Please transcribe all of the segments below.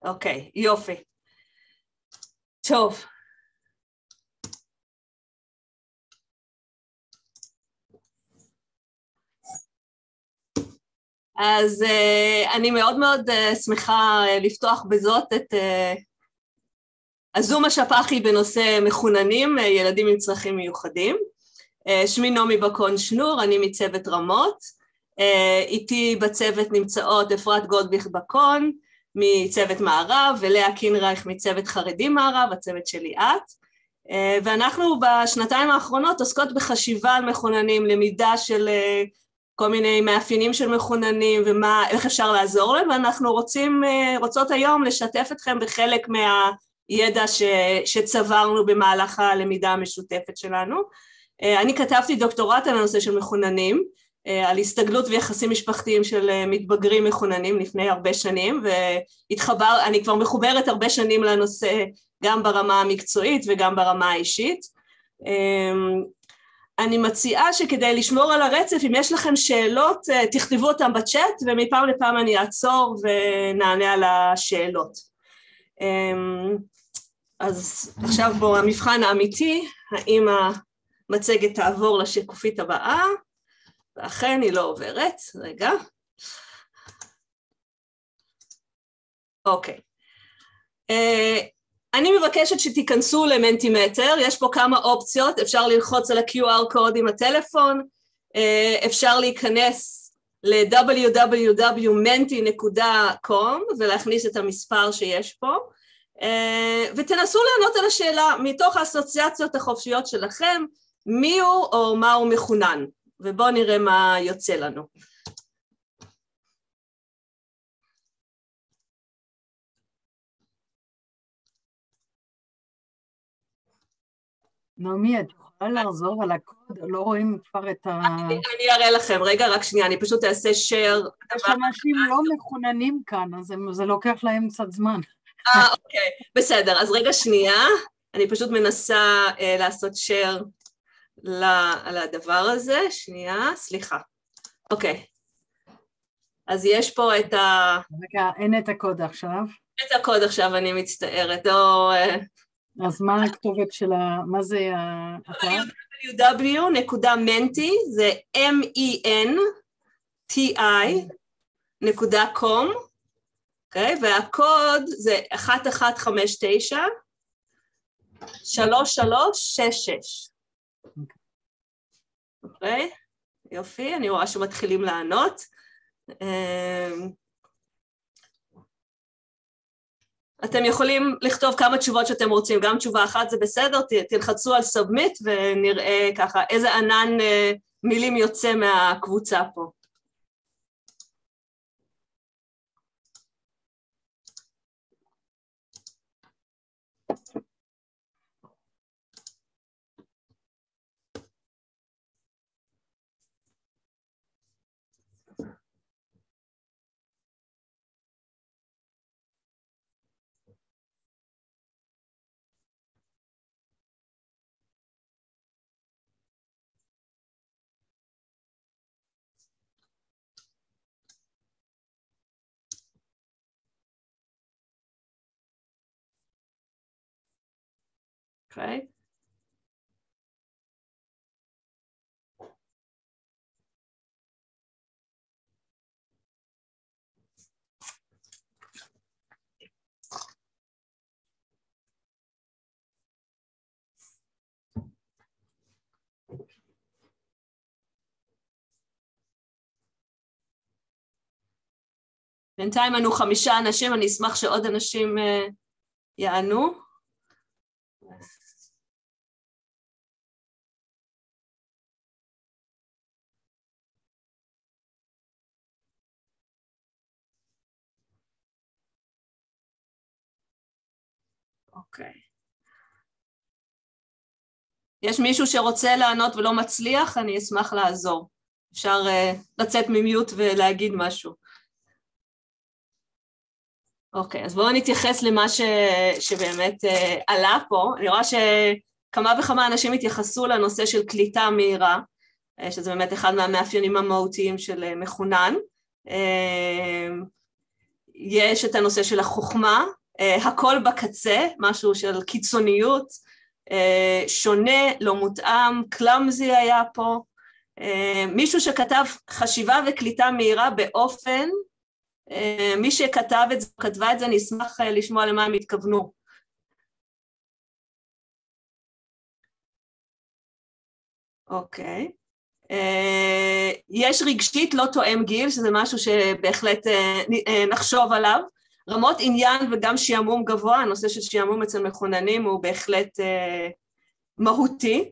אוקיי, יופי. טוב. אז אני מאוד מאוד שמחה לפתוח בזאת את הזום השפ"חי בנושא מחוננים, ילדים עם צרכים מיוחדים. שמי נעמי בקון שנור, אני מצוות רמות. איתי בצוות נמצאות אפרת גולדביך בקון מצוות מערב, ולאה קינרייך מצוות חרדים מערב, הצוות שלי את. ואנחנו בשנתיים האחרונות עוסקות בחשיבה על מחוננים, למידה של כל מיני מאפיינים של מחוננים ואיך אפשר לעזור להם, ואנחנו רוצות היום לשתף אתכם בחלק מהידע שצברנו במהלך הלמידה המשותפת שלנו. אני כתבתי דוקטורט על הנושא של מחוננים, על הסתגלות ויחסים משפחתיים של מתבגרים מחוננים לפני הרבה שנים, ואני כבר מחוברת הרבה שנים לנושא גם ברמה המקצועית וגם ברמה האישית. אני מציעה שכדי לשמור על הרצף, אם יש לכם שאלות, תכתבו אותם בצ'אט, ומפעם לפעם אני אעצור ונענה על השאלות. אז עכשיו בו המבחן האמיתי, האם המצגת תעבור לשקופית הבאה, ואכן היא לא עוברת, רגע. אוקיי. אני מבקשת שתיכנסו למנטימטר, יש פה כמה אופציות, אפשר ללחוץ על ה-QR קוד עם הטלפון, אפשר להיכנס ל-www.menti.com ולהכניס את המספר שיש פה, ותנסו לענות על השאלה מתוך האסוציאציות החופשיות שלכם, מי הוא או מה הוא מחונן, ובואו נראה מה יוצא לנו. נעמי, את יכולה לחזור על הקוד? לא רואים כבר את ה... אני אראה לכם, רגע, רק שנייה, אני פשוט אעשה share. יש אנשים לא מחוננים כאן, אז זה לוקח להם קצת זמן. אוקיי, בסדר, אז רגע שנייה, אני פשוט מנסה לעשות share על הדבר הזה, שנייה, סליחה. אוקיי, אז יש פה את ה... רגע, אין את הקוד עכשיו. את הקוד עכשיו, אני מצטערת, אז מה הכתובת של מה זה האתר? www.menti, זה menti.com, אוקיי, והקוד זה 1159 3366. אוקיי, יופי, אני רואה שמתחילים לענות. אתם יכולים לכתוב כמה תשובות שאתם רוצים, גם תשובה אחת זה בסדר, תלחצו על סאבמיט ונראה ככה איזה ענן מילים יוצא מהקבוצה פה. אוקיי. בינתיים אנו 5 אנשים, אני אשמח שעוד אנשים יענו. אוקיי. יש מישהו שרוצה לענות ולא מצליח? אני אשמח לעזור. אפשר לצאת ממיוט ולהגיד משהו. אוקיי, אז בואו נתייחס למה שבאמת עלה פה. אני רואה שכמה וכמה אנשים התייחסו לנושא של קליטה מהירה, שזה באמת אחד מהמאפיינים המהותיים של מחונן. יש את הנושא של החוכמה, הכל בקצה, משהו של קיצוניות, שונה, לא מותאם, קלאמזי היה פה, מישהו שכתב חשיבה וקליטה מהירה באופן, מי שכתב את זה, כתבה את זה, נשמח לשמוע למה הם התכוונו. אוקיי. יש רגשית לא תואם גיל, שזה משהו שבהחלט נחשוב עליו. רמות עניין וגם שיעמום גבוה, הנושא של שיעמום אצל מחוננים הוא בהחלט מהותי.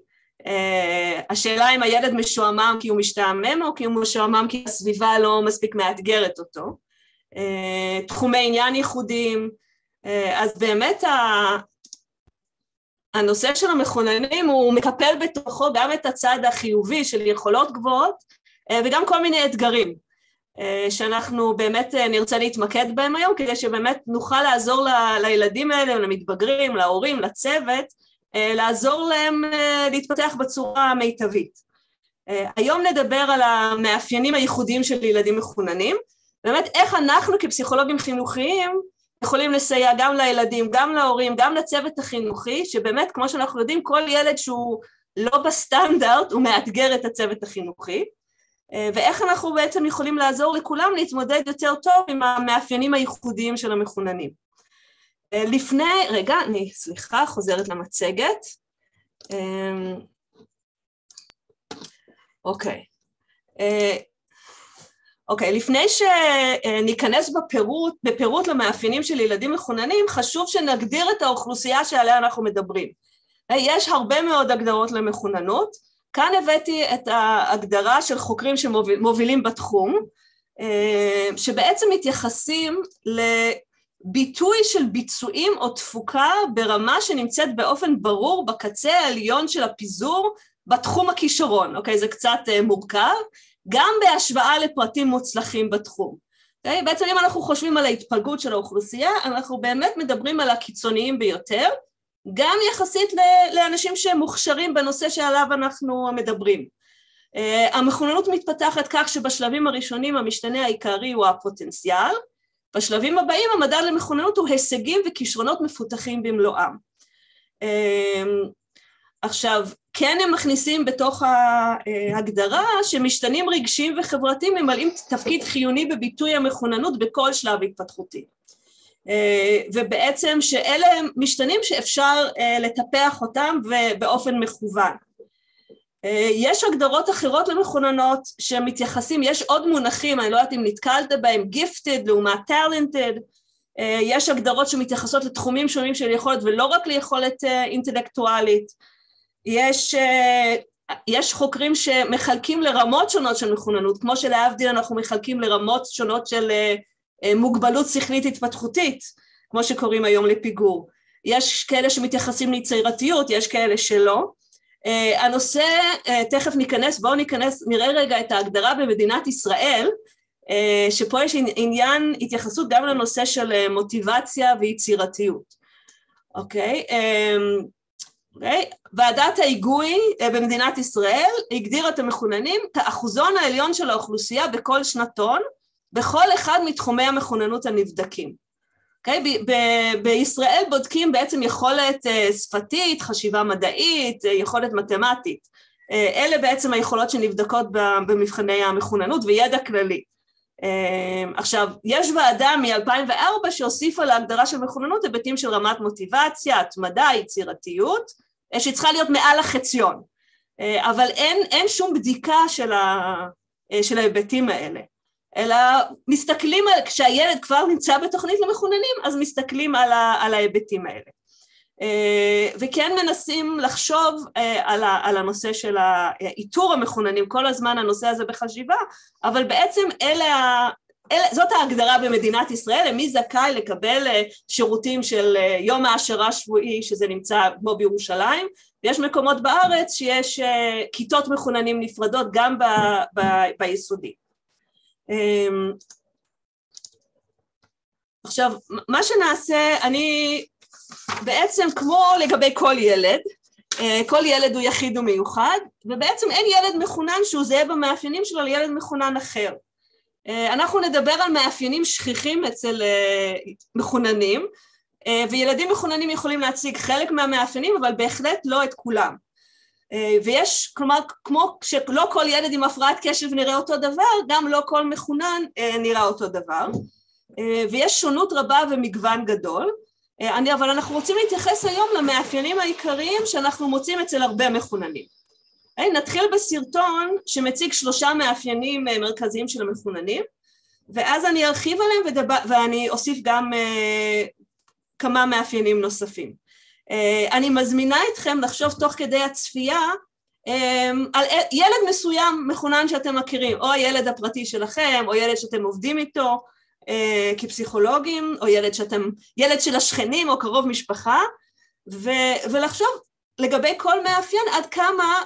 השאלה אם הילד משועמם כי הוא משתעמם או כי הוא משועמם כי הסביבה לא מספיק מאתגרת אותו. תחומי עניין ייחודיים, אז באמת הנושא של המחוננים הוא מקפל בתוכו גם את הצד החיובי של יכולות גבוהות וגם כל מיני אתגרים שאנחנו באמת נרצה להתמקד בהם היום כדי שבאמת נוכל לעזור לילדים האלה, למתבגרים, להורים, לצוות, לעזור להם להתפתח בצורה מיטבית. היום נדבר על המאפיינים הייחודיים של ילדים מחוננים, באמת איך אנחנו כפסיכולוגים חינוכיים יכולים לסייע גם לילדים, גם להורים, גם לצוות החינוכי, שבאמת כמו שאנחנו יודעים כל ילד שהוא לא בסטנדרט הוא מאתגר את הצוות החינוכי, ואיך אנחנו בעצם יכולים לעזור לכולם להתמודד יותר טוב עם המאפיינים הייחודיים של המחוננים. לפני, רגע, סליחה, חוזרת למצגת. אוקיי, לפני שניכנס בפירוט למאפיינים של ילדים מחוננים, חשוב שנגדיר את האוכלוסייה שעליה אנחנו מדברים. יש הרבה מאוד הגדרות למחוננות, כאן הבאתי את ההגדרה של חוקרים שמובילים בתחום, שבעצם מתייחסים לביטוי של ביצועים או תפוקה ברמה שנמצאת באופן ברור בקצה העליון של הפיזור בתחום הכישרון, אוקיי? זה קצת מורכב, גם בהשוואה לפרטים מוצלחים בתחום. אוקיי? בעצם אם אנחנו חושבים על ההתפלגות של האוכלוסייה, אנחנו באמת מדברים על הקיצוניים ביותר, גם יחסית לאנשים שהם מוכשרים בנושא שעליו אנחנו מדברים. המחוננות מתפתחת כך שבשלבים הראשונים המשתנה העיקרי הוא הפוטנציאל, בשלבים הבאים המדד למחוננות הוא הישגים וכישרונות מפותחים במלואם. עכשיו, כן הם מכניסים בתוך ההגדרה שמשתנים רגשיים וחברתיים ממלאים תפקיד חיוני בביטוי המחוננות בכל שלב התפתחותי. ובעצם שאלה הם משתנים שאפשר לטפח אותם ובאופן מכוון. יש הגדרות אחרות למחוננות שמתייחסים, יש עוד מונחים, אני לא יודעת אם נתקלת בהם, gifted לעומת talented, יש הגדרות שמתייחסות לתחומים שונים של יכולת ולא רק ליכולת אינטלקטואלית, יש חוקרים שמחלקים לרמות שונות של מחוננות, כמו שלהבדיל אנחנו מחלקים לרמות שונות של מוגבלות שכלית התפתחותית, כמו שקוראים היום לפיגור. יש כאלה שמתייחסים ליצירתיות, יש כאלה שלא. הנושא, תכף בואו ניכנס, נראה רגע את ההגדרה במדינת ישראל, שפה יש עניין התייחסות גם לנושא של מוטיבציה ויצירתיות. אוקיי? ועדת ההיגוי במדינת ישראל הגדירה את המחוננים כאחוזון העליון של האוכלוסייה בכל שנתון, בכל אחד מתחומי המחוננות הנבדקים. בישראל בודקים בעצם יכולת שפתית, חשיבה מדעית, יכולת מתמטית. אלה בעצם היכולות שנבדקות במבחני המחוננות וידע כללי. עכשיו, יש ועדה מ-2004 שהוסיפה להגדרה של מחוננות היבטים של רמת מוטיבציה, התמדה, יצירתיות, שצריכה להיות מעל החציון. אבל אין שום בדיקה של ההיבטים האלה. אלא מסתכלים, כשהילד כבר נמצא בתוכנית למחוננים, אז מסתכלים על ההיבטים האלה. וכן מנסים לחשוב על הנושא של האיתור המחוננים, כל הזמן הנושא הזה בחשיבה, אבל בעצם זאת ההגדרה במדינת ישראל, למי זכאי לקבל שירותים של יום העשרה שבועי, שזה נמצא כמו בירושלים, ויש מקומות בארץ שיש כיתות מחוננים נפרדות גם ביסודי. עכשיו, מה שנעשה, אני בעצם כמו לגבי כל ילד הוא יחיד ומיוחד, ובעצם אין ילד מחונן שהוא זהה במאפיינים שלו לילד מחונן אחר. אנחנו נדבר על מאפיינים שכיחים אצל מחוננים, וילדים מחוננים יכולים להציג חלק מהמאפיינים, אבל בהחלט לא את כולם. ויש, כלומר, כמו שלא כל ילד עם הפרעת קשב נראה אותו דבר, גם לא כל מחונן נראה אותו דבר, ויש שונות רבה ומגוון גדול, אבל אנחנו רוצים להתייחס היום למאפיינים העיקריים שאנחנו מוצאים אצל הרבה מחוננים. נתחיל בסרטון שמציג 3 מאפיינים מרכזיים של המחוננים, ואז אני ארחיב עליהם ואני אוסיף גם כמה מאפיינים נוספים. אני מזמינה אתכם לחשוב תוך כדי הצפייה על ילד מסוים מחונן שאתם מכירים, או הילד הפרטי שלכם, או ילד שאתם עובדים איתו כפסיכולוגים, או ילד של השכנים או קרוב משפחה, ולחשוב לגבי כל מאפיין עד כמה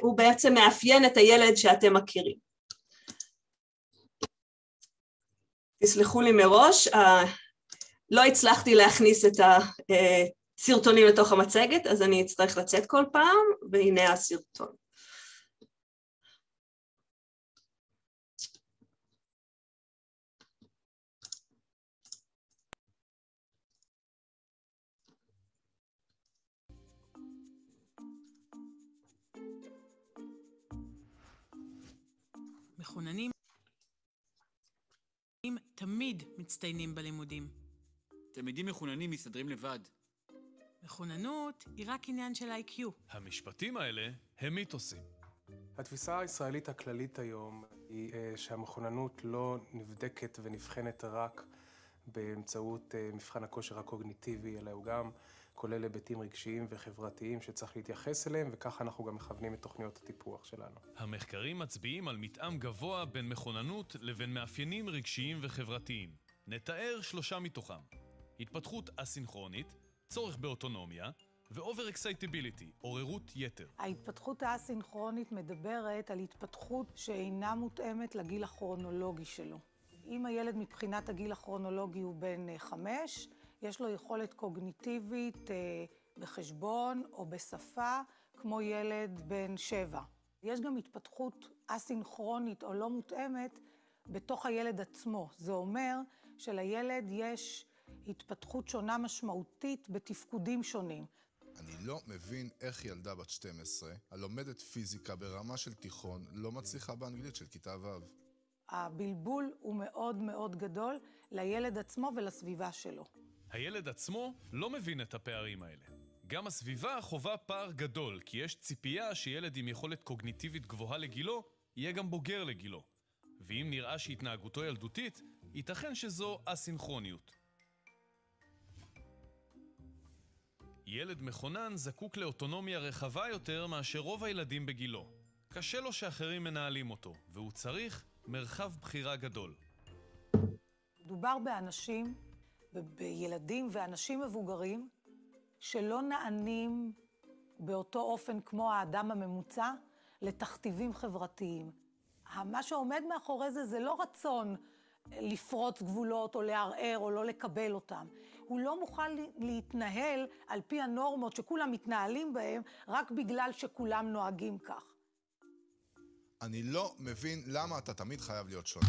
הוא בעצם מאפיין את הילד שאתם מכירים. תסלחו לי מראש, לא הצלחתי להכניס את הסרטונים לתוך המצגת, אז אני אצטרך לצאת כל פעם, והנה הסרטון. מחוננים תמיד מצטיינים בלימודים. תלמידים מחוננים מסתדרים לבד. מחוננות היא רק עניין של IQ. המשפטים האלה הם מיתוסים. התפיסה הישראלית הכללית היום היא שהמחוננות לא נבדקת ונבחנת רק באמצעות מבחן הכושר הקוגניטיבי, אלא הוא גם כולל היבטים רגשיים וחברתיים שצריך להתייחס אליהם, וככה אנחנו גם מכוונים את תוכניות הטיפוח שלנו. המחקרים מצביעים על מתאם גבוה בין מחוננות לבין מאפיינים רגשיים וחברתיים. נתאר 3 מתוכם: התפתחות אסינכרונית, צורך באוטונומיה, ואובר אקסייטיביליטי, עוררות יתר. ההתפתחות האסינכרונית מדברת על התפתחות שאינה מותאמת לגיל הכרונולוגי שלו. אם הילד מבחינת הגיל הכרונולוגי הוא בן 5, יש לו יכולת קוגניטיבית בחשבון או בשפה, כמו ילד בן 7. יש גם התפתחות אסינכרונית או לא מותאמת בתוך הילד עצמו. זה אומר שלילד יש התפתחות שונה משמעותית בתפקודים שונים. אני לא מבין איך ילדה בת 12, הלומדת פיזיקה ברמה של תיכון, לא מצליחה באנגלית של כיתה ו'. הבלבול הוא מאוד מאוד גדול לילד עצמו ולסביבה שלו. הילד עצמו לא מבין את הפערים האלה. גם הסביבה חובה פער גדול, כי יש ציפייה שילד עם יכולת קוגניטיבית גבוהה לגילו, יהיה גם בוגר לגילו. ואם נראה שהתנהגותו ילדותית, ייתכן שזו אסינכרוניות. ילד מחונן זקוק לאוטונומיה רחבה יותר מאשר רוב הילדים בגילו. קשה לו שאחרים מנהלים אותו, והוא צריך מרחב בחירה גדול. מדובר באנשים, בילדים ואנשים מבוגרים, שלא נענים באותו אופן כמו האדם הממוצע לתכתיבים חברתיים. מה שעומד מאחורי זה לא רצון לפרוץ גבולות או לערער או לא לקבל אותם. הוא לא מוכן להתנהל על פי הנורמות שכולם מתנהלים בהם רק בגלל שכולם נוהגים כך. אני לא מבין למה אתה תמיד חייב להיות שונה.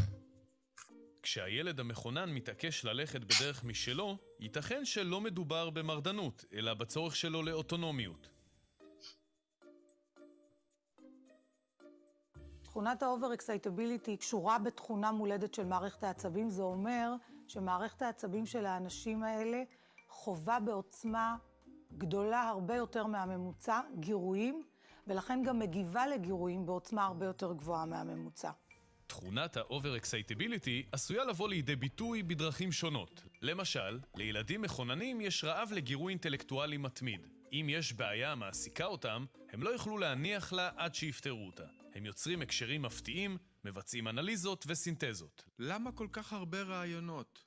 כשהילד המחונן מתעקש ללכת בדרך משלו, ייתכן שלא מדובר במרדנות, אלא בצורך שלו לאוטונומיות. תכונת האובר-אקסייטביליטי קשורה בתכונה מולדת של מערכת העצבים. זה אומר שמערכת העצבים של האנשים האלה חובה בעוצמה גדולה הרבה יותר מהממוצע, גירויים, ולכן גם מגיבה לגירויים בעוצמה הרבה יותר גבוהה מהממוצע. תכונת האובר-אקסייטיביליטי עשויה לבוא לידי ביטוי בדרכים שונות. למשל, לילדים מחוננים יש רעב לגירוי אינטלקטואלי מתמיד. אם יש בעיה המעסיקה אותם, הם לא יוכלו להניח לה עד שיפתרו אותה. הם יוצרים הקשרים מפתיעים, מבצעים אנליזות וסינתזות. למה כל כך הרבה רעיונות?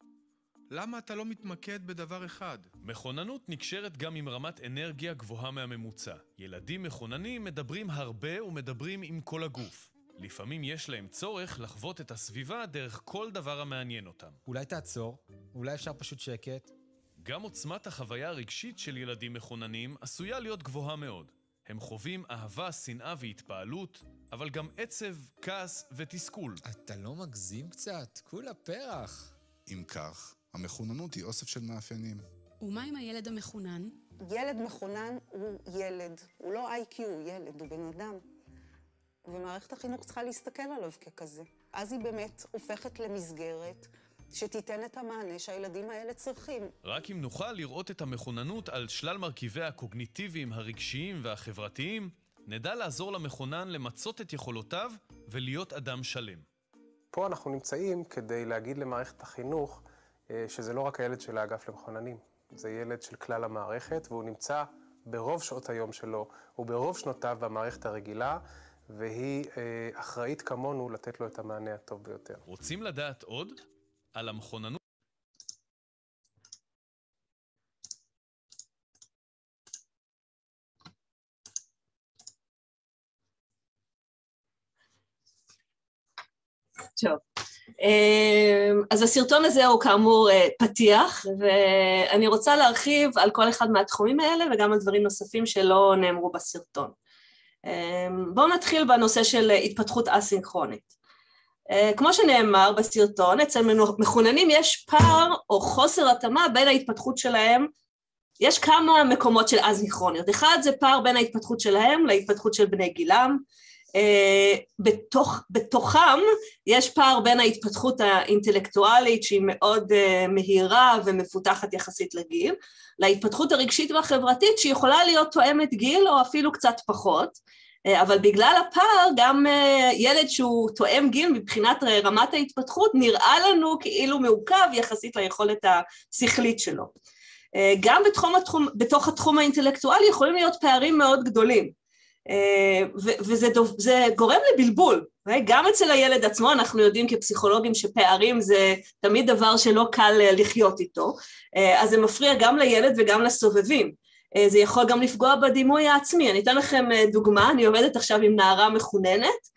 למה אתה לא מתמקד בדבר אחד? מחוננות נקשרת גם עם רמת אנרגיה גבוהה מהממוצע. ילדים מחוננים מדברים הרבה ומדברים עם כל הגוף. לפעמים יש להם צורך לחוות את הסביבה דרך כל דבר המעניין אותם. אולי תעצור, אולי אפשר פשוט שקט. גם עוצמת החוויה הרגשית של ילדים מחוננים עשויה להיות גבוהה מאוד. הם חווים אהבה, שנאה והתפעלות, אבל גם עצב, כעס ותסכול. אתה לא מגזים קצת? כולה פרח. אם כך, המחוננות היא אוסף של מאפיינים. ומה עם הילד המחונן? ילד מחונן הוא ילד. הוא לא IQ, הוא ילד, הוא בן אדם. ומערכת החינוך צריכה להסתכל עליו ככזה. אז היא באמת הופכת למסגרת שתיתן את המענה שהילדים האלה צריכים. רק אם נוכל לראות את המחוננות על שלל מרכיביה הקוגניטיביים, הרגשיים והחברתיים, נדע לעזור למחונן למצות את יכולותיו ולהיות אדם שלם. פה אנחנו נמצאים כדי להגיד למערכת החינוך שזה לא רק הילד של האגף למחוננים, זה ילד של כלל המערכת, והוא נמצא ברוב שעות היום שלו, וברוב שנותיו במערכת הרגילה, והיא אחראית כמונו לתת לו את המענה הטוב ביותר. רוצים לדעת עוד על המחוננות? טוב, אז הסרטון הזה הוא כאמור פתיח, ואני רוצה להרחיב על כל אחד מהתחומים האלה וגם על דברים נוספים שלא נאמרו בסרטון. בואו נתחיל בנושא של התפתחות אסינכרונית. כמו שנאמר בסרטון, אצל מחוננים יש פער או חוסר התאמה בין ההתפתחות שלהם. יש כמה מקומות של אסינכרוניות. אחד זה פער בין ההתפתחות שלהם להתפתחות של בני גילם. בתוכם יש פער בין ההתפתחות האינטלקטואלית שהיא מאוד מהירה ומפותחת יחסית לגיל, להתפתחות הרגשית והחברתית שיכולה להיות תואמת גיל או אפילו קצת פחות, אבל בגלל הפער גם ילד שהוא תואם גיל מבחינת רמת ההתפתחות נראה לנו כאילו מעוכב יחסית ליכולת השכלית שלו. גם בתוך התחום האינטלקטואלי יכולים להיות פערים מאוד גדולים, וזה גורם לבלבול, גם אצל הילד עצמו. אנחנו יודעים כפסיכולוגים שפערים זה תמיד דבר שלא קל לחיות איתו, אז זה מפריע גם לילד וגם לסובבים, זה יכול גם לפגוע בדימוי העצמי. אני אתן לכם דוגמה, אני עובדת עכשיו עם נערה מחוננת,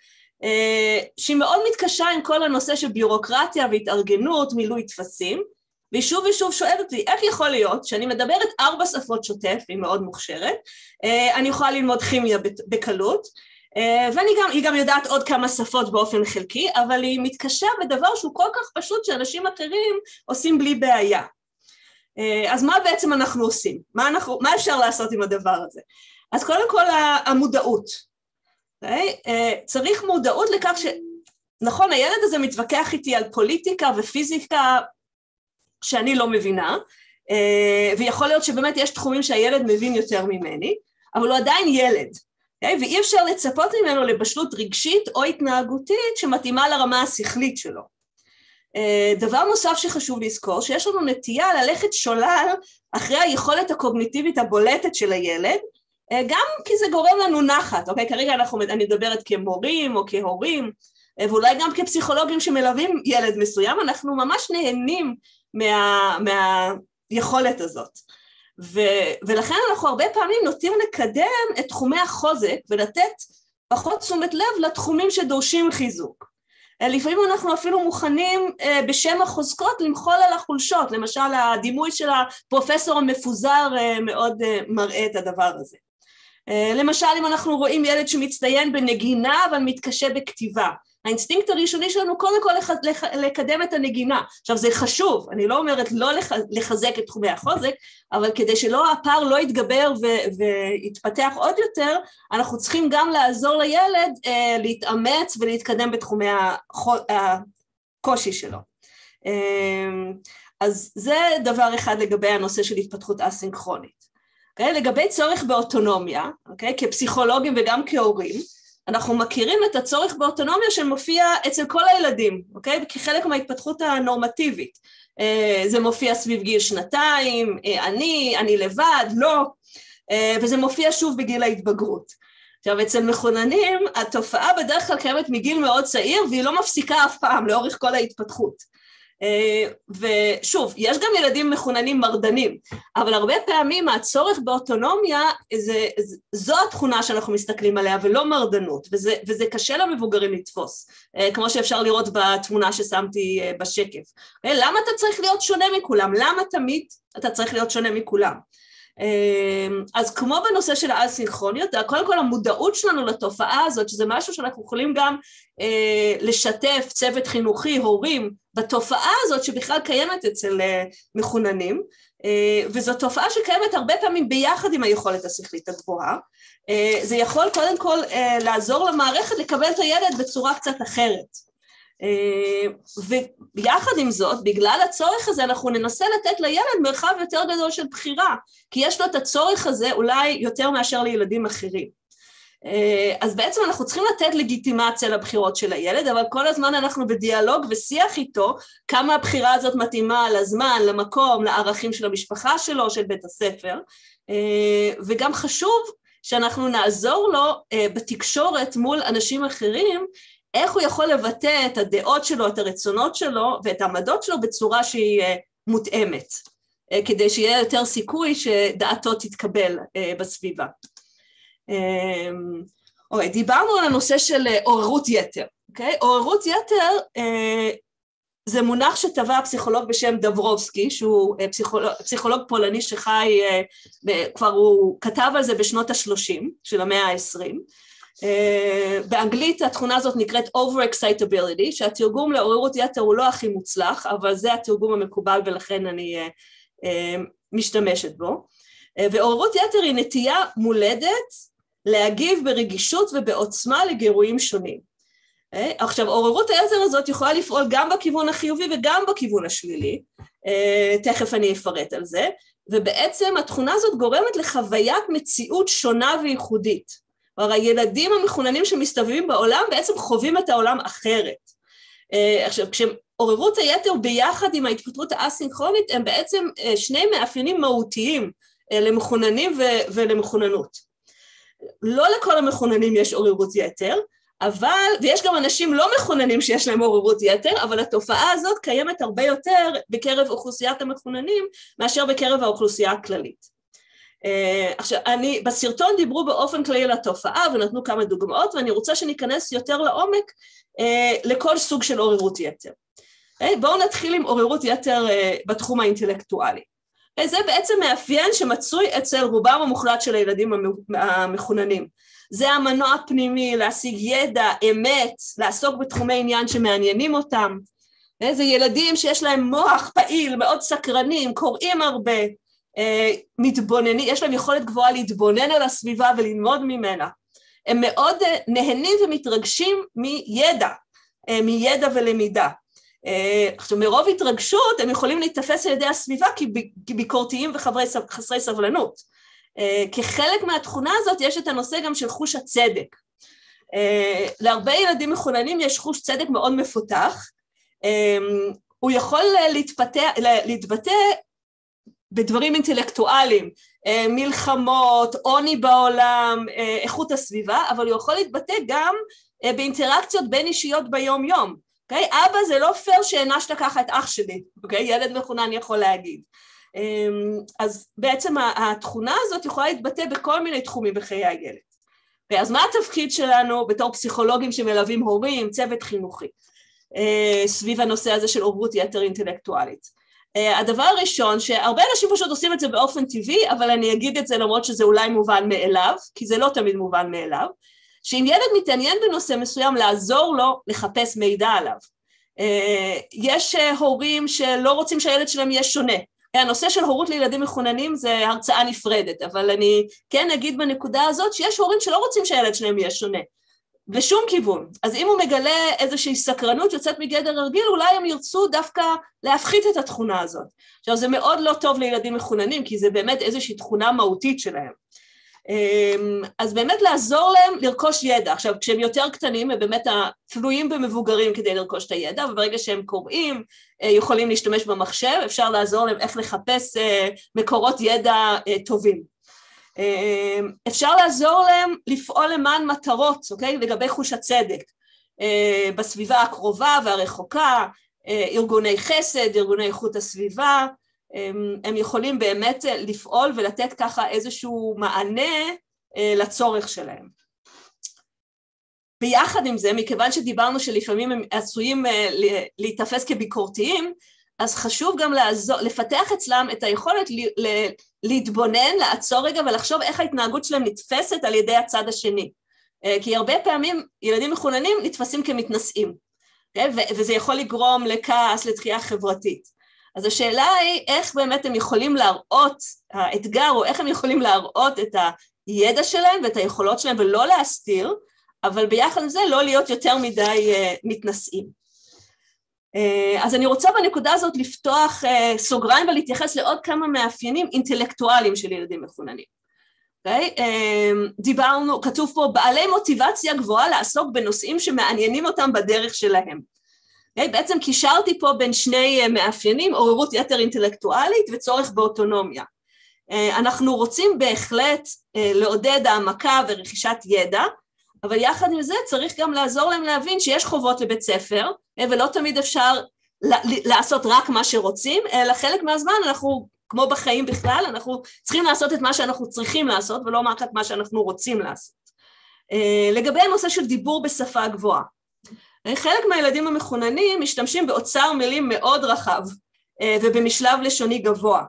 שהיא מאוד מתקשה עם כל הנושא של ביורוקרטיה והתארגנות, מילוי טפסים, והיא שוב ושוב שואלת אותי, איך יכול להיות שאני מדברת 4 שפות שוטף, היא מאוד מוכשרת, אני יכולה ללמוד כימיה בקלות, והיא גם יודעת עוד כמה שפות באופן חלקי, אבל היא מתקשה בדבר שהוא כל כך פשוט שאנשים אחרים עושים בלי בעיה. אז מה בעצם אנחנו עושים? מה אפשר לעשות עם הדבר הזה? אז קודם כל המודעות. צריך מודעות לכך נכון, הילד הזה מתווכח איתי על פוליטיקה ופיזיקה, שאני לא מבינה, ויכול להיות שבאמת יש תחומים שהילד מבין יותר ממני, אבל הוא עדיין ילד, ואי אפשר לצפות ממנו לבשלות רגשית או התנהגותית שמתאימה לרמה השכלית שלו. דבר נוסף שחשוב לזכור, שיש לנו נטייה ללכת שולל אחרי היכולת הקוגניטיבית הבולטת של הילד, גם כי זה גורם לנו נחת, אוקיי? כרגע אני מדברת כמורים או כהורים, ואולי גם כפסיכולוגים שמלווים ילד מסוים, אנחנו ממש נהנים מהיכולת הזאת. ולכן אנחנו הרבה פעמים נוטים לקדם את תחומי החוזק ולתת פחות תשומת לב לתחומים שדורשים חיזוק. לפעמים אנחנו אפילו מוכנים בשם החוזקות למחול על החולשות, למשל הדימוי של הפרופסור המפוזר מאוד מראה את הדבר הזה. למשל אם אנחנו רואים ילד שמצטיין בנגינה אבל מתקשה בכתיבה, האינסטינקט הראשוני שלנו קודם כל לקדם את הנגינה. עכשיו זה חשוב, אני לא אומרת לא לחזק את תחומי החוזק, אבל כדי שלא הפער לא יתגבר ויתפתח עוד יותר, אנחנו צריכים גם לעזור לילד להתאמץ ולהתקדם בתחומי הקושי שלו. אז זה דבר אחד לגבי הנושא של התפתחות אסינכרונית. לגבי צורך באוטונומיה, כפסיכולוגים וגם כהורים, אנחנו מכירים את הצורך באוטונומיה שמופיע אצל כל הילדים, כחלק מההתפתחות הנורמטיבית. זה מופיע סביב גיל 2, אני לבד, לא, וזה מופיע שוב בגיל ההתבגרות. עכשיו, אצל מחוננים, התופעה בדרך כלל קיימת מגיל מאוד צעיר, והיא לא מפסיקה אף פעם לאורך כל ההתפתחות. ושוב, יש גם ילדים מחוננים מרדנים, אבל הרבה פעמים הצורך באוטונומיה, זו התכונה שאנחנו מסתכלים עליה, ולא מרדנות, וזה קשה למבוגרים לתפוס, כמו שאפשר לראות בתמונה ששמתי בשקף. למה אתה צריך להיות שונה מכולם? למה תמיד אתה צריך להיות שונה מכולם? אז כמו בנושא של האסינכרוניות, קודם כל המודעות שלנו לתופעה הזאת, שזה משהו שאנחנו יכולים גם לשתף צוות חינוכי, הורים, בתופעה הזאת שבכלל קיימת אצל מחוננים, וזו תופעה שקיימת הרבה פעמים ביחד עם היכולת השכלית הגבוהה. זה יכול קודם כל לעזור למערכת לקבל את הילד בצורה קצת אחרת. ויחד עם זאת, בגלל הצורך הזה, אנחנו ננסה לתת לילד מרחב יותר גדול של בחירה, כי יש לו את הצורך הזה אולי יותר מאשר לילדים אחרים. אז בעצם אנחנו צריכים לתת לגיטימציה לבחירות של הילד, אבל כל הזמן אנחנו בדיאלוג ושיח איתו, כמה הבחירה הזאת מתאימה לזמן, למקום, לערכים של המשפחה שלו, של בית הספר, וגם חשוב שאנחנו נעזור לו בתקשורת מול אנשים אחרים, איך הוא יכול לבטא את הדעות שלו, את הרצונות שלו ואת העמדות שלו בצורה שהיא מותאמת, כדי שיהיה יותר סיכוי שדעתו תתקבל בסביבה. דיברנו על הנושא של עוררות יתר. עוררות יתר זה מונח שטבע פסיכולוג בשם דברובסקי, שהוא פסיכולוג פולני שחי, כבר הוא כתב על זה בשנות ה-30 של המאה ה-20, באנגלית התכונה הזאת נקראת over-excitability, שהתרגום לעוררות יתר הוא לא הכי מוצלח, אבל זה התרגום המקובל ולכן אני משתמשת בו, ועוררות יתר היא נטייה מולדת להגיב ברגישות ובעוצמה לגירויים שונים. עכשיו, עוררות היתר הזאת יכולה לפעול גם בכיוון החיובי וגם בכיוון השלילי, תכף אני אפרט על זה, ובעצם התכונה הזאת גורמת לחוויית מציאות שונה וייחודית. הילדים המחוננים שמסתובבים בעולם בעצם חווים את העולם אחרת. עכשיו, כשעוררות היתר ביחד עם ההתפתחות האסינכרונית, הם בעצם שני מאפיינים מהותיים למחוננים ולמחוננות. לא לכל המחוננים יש עוררות יתר, ויש גם אנשים לא מחוננים שיש להם עוררות יתר, אבל התופעה הזאת קיימת הרבה יותר בקרב אוכלוסיית המחוננים, מאשר בקרב האוכלוסייה הכללית. עכשיו, בסרטון דיברו באופן כללי על התופעה ונתנו כמה דוגמאות, ואני רוצה שניכנס יותר לעומק לכל סוג של עוררות יתר. בואו נתחיל עם עוררות יתר בתחום האינטלקטואלי. זה בעצם מאפיין שמצוי אצל רובם המוחלט של הילדים המחוננים. זה המנוע הפנימי להשיג ידע, אמת, לעסוק בתחומי עניין שמעניינים אותם. זה ילדים שיש להם מוח פעיל, מאוד סקרנים, קוראים הרבה, מתבוננים, יש להם יכולת גבוהה להתבונן על הסביבה וללמוד ממנה. הם מאוד נהנים ומתרגשים מידע ולמידה. עכשיו, מרוב התרגשות הם יכולים להתאפס על ידי הסביבה כביקורתיים וחסרי סבלנות. כחלק מהתכונה הזאת יש את הנושא גם של חוש הצדק. להרבה ילדים מחוננים יש חוש צדק מאוד מפותח, הוא יכול להתבטא בדברים אינטלקטואליים, מלחמות, עוני בעולם, איכות הסביבה, אבל הוא יכול להתבטא גם באינטראקציות בין אישיות ביום יום. אבא, זה לא פייר שהענשת ככה את אח שלי, ילד מחונן יכול להגיד. אז בעצם התכונה הזאת יכולה להתבטא בכל מיני תחומים בחיי הילד. אז מה התפקיד שלנו בתור פסיכולוגים שמלווים הורים, צוות חינוכי, סביב הנושא הזה של עוררות יתר אינטלקטואלית? הדבר הראשון, שהרבה אנשים פשוט עושים את זה באופן טבעי, אבל אני אגיד את זה למרות שזה אולי מובן מאליו, כי זה לא תמיד מובן מאליו, שאם ילד מתעניין בנושא מסוים, לעזור לו לחפש מידע עליו. יש הורים שלא רוצים שהילד שלהם יהיה שונה. הנושא של הורות לילדים מחוננים זה הרצאה נפרדת, אבל אני כן אגיד בנקודה הזאת שיש הורים שלא רוצים שהילד שלהם יהיה שונה, בשום כיוון. אז אם הוא מגלה איזושהי סקרנות יוצאת מגדר הרגיל, אולי הם ירצו דווקא להפחית את התכונה הזאת. עכשיו, זה מאוד לא טוב לילדים מחוננים, כי זה באמת איזושהי תכונה מהותית שלהם. אז באמת לעזור להם לרכוש ידע. עכשיו, כשהם יותר קטנים, הם באמת תלויים במבוגרים כדי לרכוש את הידע, וברגע שהם קוראים, יכולים להשתמש במחשב, אפשר לעזור להם איך לחפש מקורות ידע טובים. אפשר לעזור להם לפעול למען מטרות, אוקיי? לגבי חוש הצדק, בסביבה הקרובה והרחוקה, ארגוני חסד, ארגוני איכות הסביבה, הם יכולים באמת לפעול ולתת ככה איזשהו מענה לצורך שלהם. ביחד עם זה, מכיוון שדיברנו שלפעמים הם עשויים להתאפס כביקורתיים, אז חשוב גם לפתח אצלם את היכולת להתבונן, לעצור רגע ולחשוב איך ההתנהגות שלהם נתפסת על ידי הצד השני. כי הרבה פעמים ילדים מחוננים נתפסים כמתנשאים, וזה יכול לגרום לכעס, לתחייה חברתית. אז השאלה היא איך באמת הם יכולים להראות, האתגר הוא איך הם יכולים להראות את הידע שלהם ואת היכולות שלהם ולא להסתיר, אבל ביחד עם זה לא להיות יותר מדי מתנשאים. אז אני רוצה בנקודה הזאת לפתוח סוגריים ולהתייחס לעוד כמה מאפיינים אינטלקטואליים של ילדים מחוננים. דיברנו, כתוב פה, בעלי מוטיבציה גבוהה לעסוק בנושאים שמעניינים אותם בדרך שלהם. בעצם קישרתי פה בין שני מאפיינים, עוררות יתר אינטלקטואלית וצורך באוטונומיה. אנחנו רוצים בהחלט לעודד העמקה ורכישת ידע, אבל יחד עם זה צריך גם לעזור להם להבין שיש חובות לבית ספר, ולא תמיד אפשר לעשות רק מה שרוצים, אלא חלק מהזמן אנחנו, כמו בחיים בכלל, אנחנו צריכים לעשות את מה שאנחנו צריכים לעשות, ולא רק את מה שאנחנו רוצים לעשות. לגבי הנושא של דיבור בשפה גבוהה, חלק מהילדים המחוננים משתמשים באוצר מילים מאוד רחב, ובמשלב לשוני גבוה,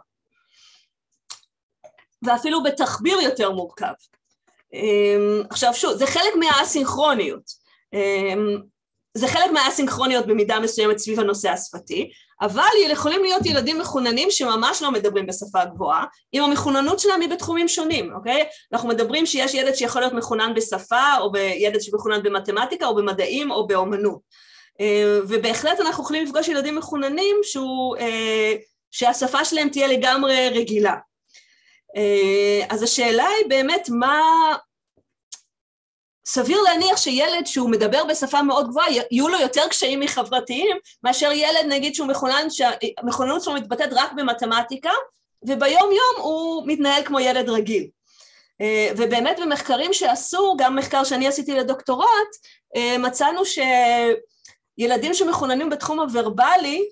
ואפילו בתחביר יותר מורכב. עכשיו שוב, זה חלק מהאסינכרוניות, זה חלק מהאסינכרוניות במידה מסוימת סביב הנושא השפתי, אבל יכולים להיות ילדים מחוננים שממש לא מדברים בשפה גבוהה, אם המחוננות שלהם היא בתחומים שונים, אוקיי? אנחנו מדברים שיש ילד שיכול להיות מחונן בשפה, או ילד שמחונן במתמטיקה, או במדעים, או באומנות, ובהחלט אנחנו יכולים לפגוש ילדים מחוננים שהשפה שלהם תהיה לגמרי רגילה. אז השאלה היא באמת מה, סביר להניח שילד שהוא מדבר בשפה מאוד גבוהה, יהיו לו יותר קשיים מחברתיים, מאשר ילד נגיד שהוא מחוננות שלו מתבטאת רק במתמטיקה, וביום יום הוא מתנהל כמו ילד רגיל. ובאמת במחקרים שעשו, גם מחקר שאני עשיתי לדוקטורט, מצאנו שילדים שמחוננים בתחום הוורבלי,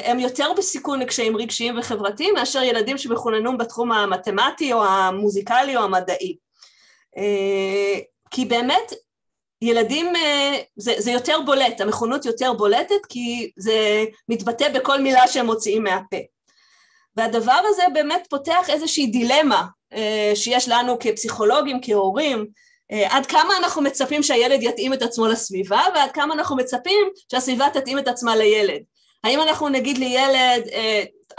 הם יותר בסיכון לקשיים רגשיים וחברתיים, מאשר ילדים שמחוננים בתחום המתמטי או המוזיקלי או המדעי. כי באמת ילדים, זה יותר בולט, המחוננות יותר בולטת, כי זה מתבטא בכל מילה שהם מוציאים מהפה. והדבר הזה באמת פותח איזושהי דילמה שיש לנו כפסיכולוגים, כהורים, עד כמה אנחנו מצפים שהילד יתאים את עצמו לסביבה, ועד כמה אנחנו מצפים שהסביבה תתאים את עצמה לילד. האם אנחנו נגיד לילד,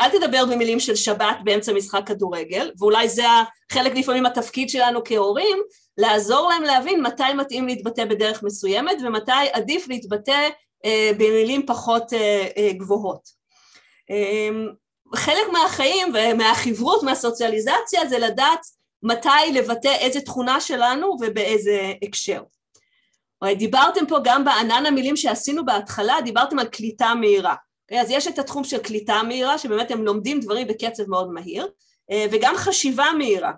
אל תדבר במילים של שבת באמצע משחק כדורגל, ואולי זה חלק לפעמים התפקיד שלנו כהורים, לעזור להם להבין מתי מתאים להתבטא בדרך מסוימת, ומתי עדיף להתבטא במילים פחות גבוהות. חלק מהחיים ומהחברות, מהסוציאליזציה, זה לדעת מתי לבטא איזה תכונה שלנו ובאיזה הקשר. דיברתם פה גם בענן המילים שעשינו בהתחלה, דיברתם על קליטה מהירה. אז יש את התחום של קליטה מהירה, שבאמת הם לומדים דברים בקצב מאוד מהיר, וגם חשיבה מהירה.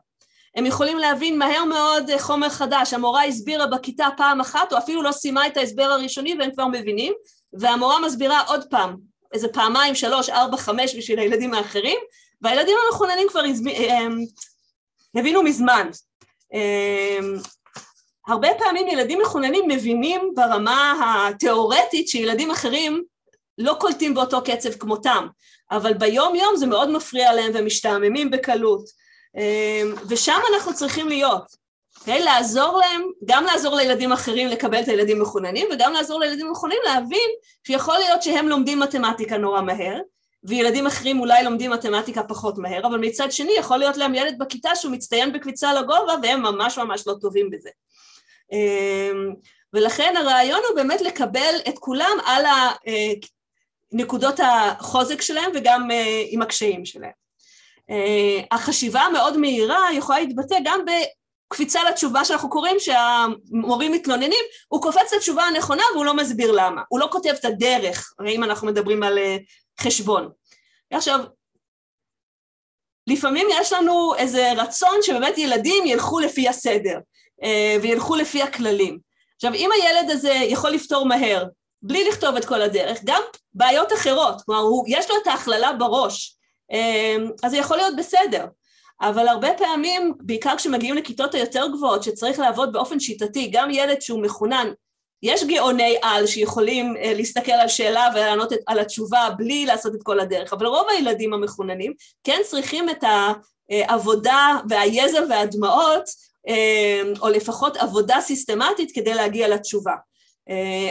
הם יכולים להבין מהר מאוד חומר חדש, המורה הסבירה בכיתה פעם אחת, או אפילו לא סיימה את ההסבר הראשוני, והם כבר מבינים, והמורה מסבירה עוד פעם, איזה פעמיים, 3, 4, 5 בשביל הילדים האחרים, והילדים המחוננים כבר הבינו מזמן. הרבה פעמים ילדים מחוננים מבינים ברמה התיאורטית שילדים אחרים לא קולטים באותו קצב כמותם, אבל ביום יום זה מאוד מפריע להם ומשתעממים בקלות, ושם אנחנו צריכים להיות, לעזור להם, גם לעזור לילדים אחרים לקבל את הילדים מחוננים, וגם לעזור לילדים מחוננים להבין שיכול להיות שהם לומדים מתמטיקה נורא מהר, וילדים אחרים אולי לומדים מתמטיקה פחות מהר, אבל מצד שני יכול להיות להם ילד בכיתה שהוא מצטיין בקפיצה לגובה, והם ממש ממש לא טובים בזה. ולכן הרעיון הוא באמת לקבל את כולם על נקודות החוזק שלהם וגם עם הקשיים שלהם. החשיבה המאוד מהירה יכולה להתבטא גם בקפיצה לתשובה שאנחנו קוראים שהמורים מתלוננים, הוא קופץ לתשובה הנכונה והוא לא מסביר למה, הוא לא כותב את הדרך, אם אנחנו מדברים על חשבון. עכשיו, לפעמים יש לנו איזה רצון שבאמת ילדים ילכו לפי הסדר, וילכו לפי הכללים. עכשיו, אם הילד הזה יכול לפתור מהר, בלי לכתוב את כל הדרך, גם בעיות אחרות, כלומר, יש לו את ההכללה בראש, אז זה יכול להיות בסדר, אבל הרבה פעמים, בעיקר כשמגיעים לכיתות היותר גבוהות, שצריך לעבוד באופן שיטתי, גם ילד שהוא מחונן, יש גאוני על שיכולים להסתכל על שאלה ולענות על התשובה בלי לעשות את כל הדרך, אבל רוב הילדים המחוננים כן צריכים את העבודה והיזע והדמעות, או לפחות עבודה סיסטמטית כדי להגיע לתשובה.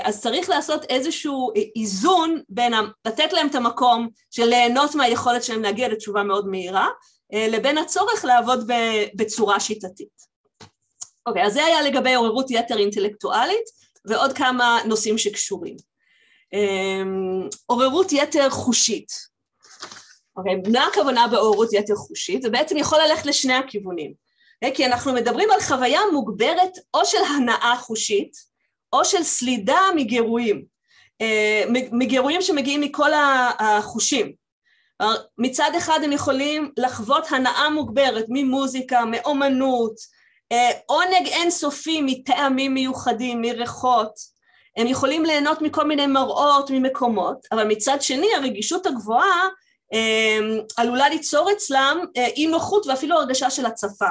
אז צריך לעשות איזשהו איזון בין לתת להם את המקום של ליהנות מהיכולת שלהם להגיע לתשובה מאוד מהירה, לבין הצורך לעבוד בצורה שיטתית. אוקיי, אז זה היה לגבי עוררות יתר אינטלקטואלית, ועוד כמה נושאים שקשורים. עוררות יתר חושית. אוקיי, מה הכוונה בעוררות יתר חושית? זה בעצם יכול ללכת לשני הכיוונים. כי אנחנו מדברים על חוויה מוגברת או של הנאה חושית, או של סלידה מגירויים. מגירויים שמגיעים מכל החושים. מצד אחד הם יכולים לחוות הנאה מוגברת ממוזיקה, מאומנות, עונג אינסופי מטעמים מיוחדים, מריחות, הם יכולים ליהנות מכל מיני מראות, ממקומות, אבל מצד שני הרגישות הגבוהה עלולה ליצור אצלם אי נוחות ואפילו הרגשה של הצפה,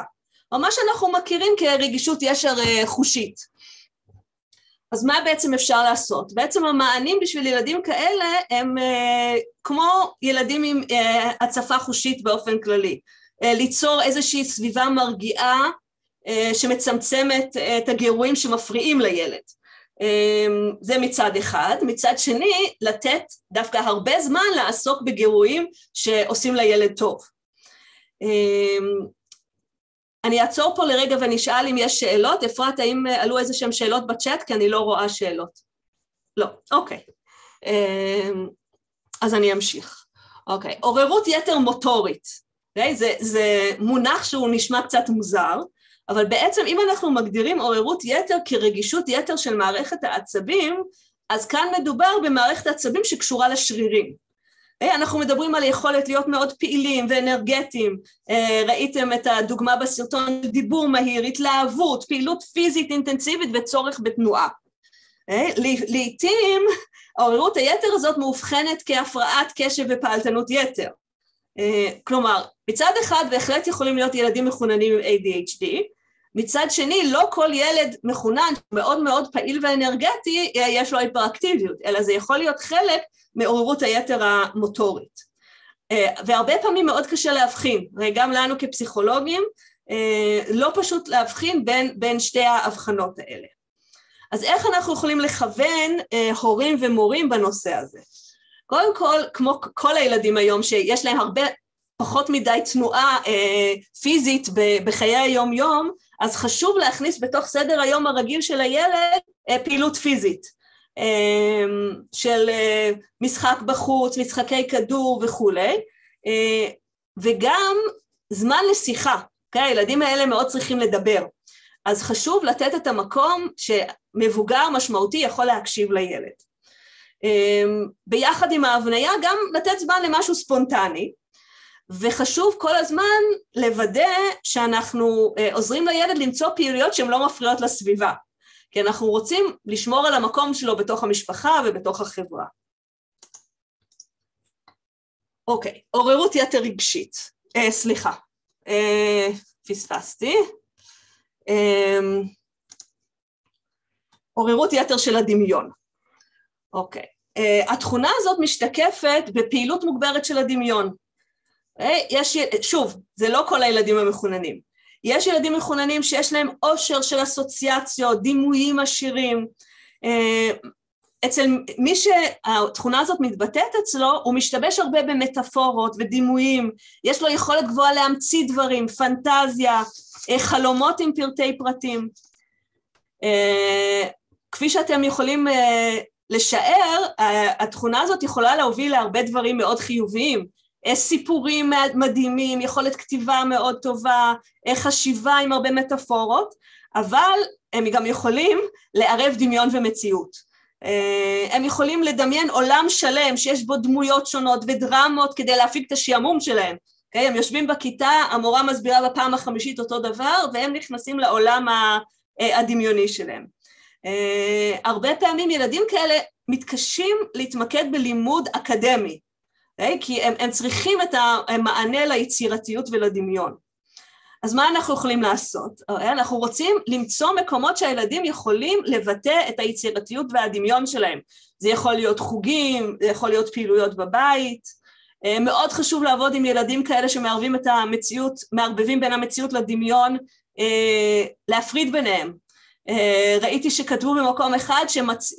או מה שאנחנו מכירים כרגישות ישר חושית. אז מה בעצם אפשר לעשות? בעצם המענים בשביל ילדים כאלה הם כמו ילדים עם הצפה חושית באופן כללי, ליצור איזושהי סביבה מרגיעה, שמצמצמת את הגירויים שמפריעים לילד. זה מצד אחד. מצד שני, לתת דווקא הרבה זמן לעסוק בגירויים שעושים לילד טוב. אני אעצור פה לרגע ונשאל אם יש שאלות. אפרת, האם עלו איזה שהם שאלות בצ'אט? כי אני לא רואה שאלות. לא, אוקיי. אז אני אמשיך. אוקיי, עוררות יתר מוטורית. זה מונח שהוא נשמע קצת מוזר, אבל בעצם אם אנחנו מגדירים עוררות יתר כרגישות יתר של מערכת העצבים, אז כאן מדובר במערכת העצבים שקשורה לשרירים. אנחנו מדברים על יכולת להיות מאוד פעילים ואנרגטיים, ראיתם את הדוגמה בסרטון, דיבור מהיר, התלהבות, פעילות פיזית אינטנסיבית וצורך בתנועה. לעתים העוררות היתר הזאת מאובחנת כהפרעת קשב ופעלתנות יתר. כלומר, מצד אחד בהחלט יכולים להיות ילדים מחוננים עם ADHD, מצד שני לא כל ילד מחונן מאוד מאוד פעיל ואנרגטי יש לו היפראקטיביות, אלא זה יכול להיות חלק מעוררות היתר המוטורית. והרבה פעמים מאוד קשה להבחין, גם לנו כפסיכולוגים לא פשוט להבחין בין שתי ההבחנות האלה. אז איך אנחנו יכולים לכוון הורים ומורים בנושא הזה? קודם כל, כמו כל הילדים היום שיש להם הרבה פחות מדי תנועה פיזית בחיי היום-יום, אז חשוב להכניס בתוך סדר היום הרגיל של הילד פעילות פיזית, של משחק בחוץ, משחקי כדור וכו', וגם זמן לשיחה, הילדים האלה מאוד צריכים לדבר, אז חשוב לתת את המקום שמבוגר משמעותי יכול להקשיב לילד. ביחד עם ההבניה גם לתת זמן למשהו ספונטני, וחשוב כל הזמן לוודא שאנחנו עוזרים לילד למצוא פעילויות שהן לא מפריעות לסביבה, כי אנחנו רוצים לשמור על המקום שלו בתוך המשפחה ובתוך החברה. אוקיי, עוררות יתר רגשית, סליחה, פספסתי, עוררות יתר של הדמיון. אוקיי, התכונה הזאת משתקפת בפעילות מוגברת של הדמיון. שוב, זה לא כל הילדים המחוננים. יש ילדים מחוננים שיש להם עושר של אסוציאציות, דימויים עשירים. אצל מי שהתכונה הזאת מתבטאת אצלו, הוא משתמש הרבה במטאפורות ודימויים. יש לו יכולת גבוהה להמציא דברים, פנטזיה, חלומות עם פרטי פרטים. כפי שאתם יכולים לשער, התכונה הזאת יכולה להוביל להרבה דברים מאוד חיוביים, סיפורים מדהימים, יכולת כתיבה מאוד טובה, חשיבה עם הרבה מטאפורות, אבל הם גם יכולים לערב דמיון ומציאות. הם יכולים לדמיין עולם שלם שיש בו דמויות שונות ודרמות כדי להפיק את השעמום שלהם. הם יושבים בכיתה, המורה מסבירה בפעם החמישית אותו דבר, והם נכנסים לעולם הדמיוני שלהם. הרבה פעמים ילדים כאלה מתקשים להתמקד בלימוד אקדמי, כי הם צריכים את המענה ליצירתיות ולדמיון. אז מה אנחנו יכולים לעשות? אנחנו רוצים למצוא מקומות שהילדים יכולים לבטא את היצירתיות והדמיון שלהם. זה יכול להיות חוגים, זה יכול להיות פעילויות בבית. מאוד חשוב לעבוד עם ילדים כאלה שמערבים את המציאות, מערבבים בין המציאות לדמיון, להפריד ביניהם. ראיתי שכתבו במקום אחד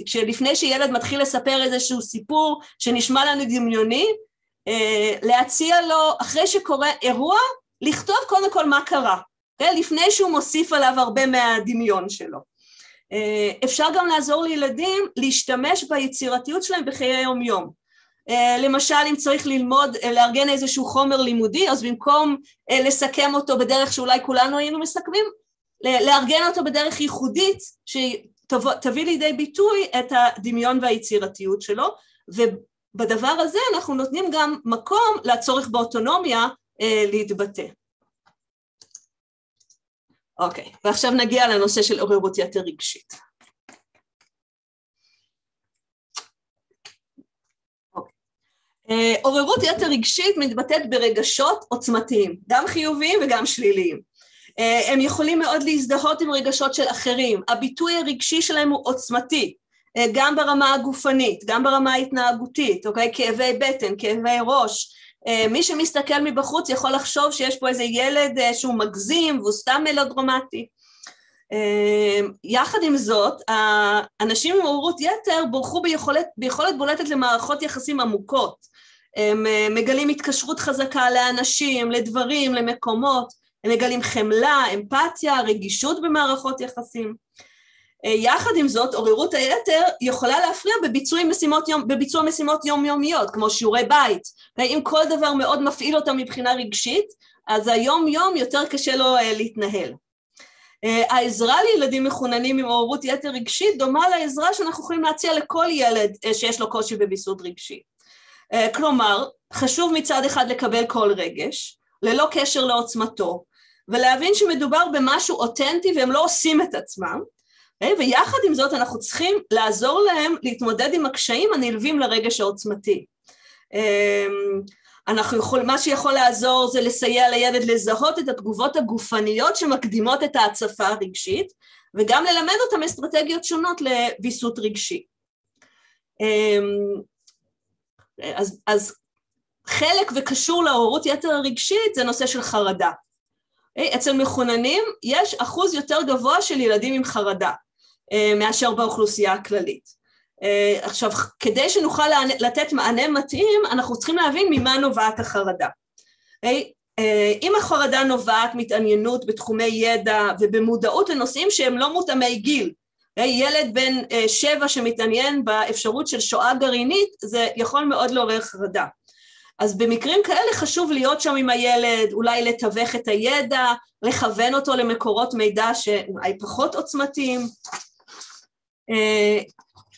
שלפני שילד מתחיל לספר איזשהו סיפור שנשמע לנו דמיוני, להציע לו אחרי שקורה אירוע, לכתוב קודם כל מה קרה, לפני שהוא מוסיף עליו הרבה מהדמיון שלו. אפשר גם לעזור לילדים להשתמש ביצירתיות שלהם בחיי היום-יום. למשל, אם צריך ללמוד, לארגן איזשהו חומר לימודי, אז במקום לסכם אותו בדרך שאולי כולנו היינו מסכמים, לארגן אותו בדרך ייחודית, שתביא לידי ביטוי את הדמיון והיצירתיות שלו, ובדבר הזה אנחנו נותנים גם מקום לצורך באוטונומיה להתבטא. אוקיי, ועכשיו נגיע לנושא של עוררות יתר רגשית. עוררות יתר רגשית מתבטאת ברגשות עוצמתיים, גם חיוביים וגם שליליים. הם יכולים מאוד להזדהות עם רגשות של אחרים, הביטוי הרגשי שלהם הוא עוצמתי, גם ברמה הגופנית, גם ברמה ההתנהגותית, אוקיי? כאבי בטן, כאבי ראש. מי שמסתכל מבחוץ יכול לחשוב שיש פה איזה ילד שהוא מגזים והוא סתם מלודרמטי. יחד עם זאת, האנשים עם עוררות יתר בורחו ביכולת בולטת למערכות יחסים עמוקות. הם מגלים התקשרות חזקה לאנשים, לדברים, למקומות, הם מגלים חמלה, אמפתיה, רגישות במערכות יחסים. יחד עם זאת, עוררות היתר יכולה להפריע בביצוע משימות יומיומיות, כמו שיעורי בית. אם כל דבר מאוד מפעיל אותם מבחינה רגשית, אז היום-יום יותר קשה לו להתנהל. העזרה לילדים מחוננים עם עוררות יתר רגשית דומה לעזרה שאנחנו יכולים להציע לכל ילד שיש לו קושי בביסות רגשי. כלומר, חשוב מצד אחד לקבל כל רגש, ללא קשר לעוצמתו, ולהבין שמדובר במשהו אותנטי והם לא עושים את עצמם, ויחד עם זאת אנחנו צריכים לעזור להם להתמודד עם הקשיים הנלווים לרגש העוצמתי. מה שיכול לעזור זה לסייע לילד לזהות את התגובות הגופניות שמקדימות את ההצפה הרגשית, וגם ללמד אותם אסטרטגיות שונות לביסות רגשי. אז חלק וקשור לעוררות יתר הרגשית זה נושא של חרדה. אצל מחוננים יש אחוז יותר גבוה של ילדים עם חרדה מאשר באוכלוסייה הכללית. עכשיו, כדי שנוכל לתת מענה מתאים, אנחנו צריכים להבין ממה נובעת החרדה. אם החרדה נובעת מתעניינות בתחומי ידע ובמודעות לנושאים שהם לא מותאמי גיל, ילד בן 7 שמתעניין באפשרות של שואה גרעינית, זה יכול מאוד לעורר חרדה. אז במקרים כאלה חשוב להיות שם עם הילד, אולי לתווך את הידע, לכוון אותו למקורות מידע שאולי פחות עוצמתיים.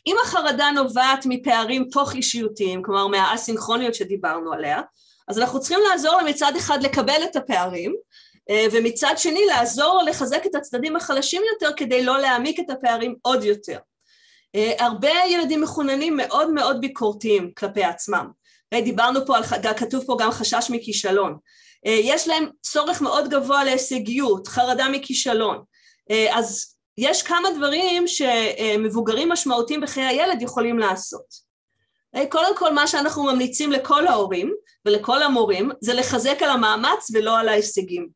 אם החרדה נובעת מפערים תוך אישיותיים, כלומר מהאסינכרוניות שדיברנו עליה, אז אנחנו צריכים לעזור מצד אחד לקבל את הפערים, ומצד שני לעזור לחזק את הצדדים החלשים יותר כדי לא להעמיק את הפערים עוד יותר. הרבה ילדים מחוננים מאוד מאוד ביקורתיים כלפי עצמם. דיברנו פה, כתוב פה גם חשש מכישלון. יש להם צורך מאוד גבוה להישגיות, חרדה מכישלון. אז יש כמה דברים שמבוגרים משמעותיים בחיי הילד יכולים לעשות. קודם כל, מה שאנחנו ממליצים לכל ההורים ולכל המורים, זה לחזק על המאמץ ולא על ההישגים.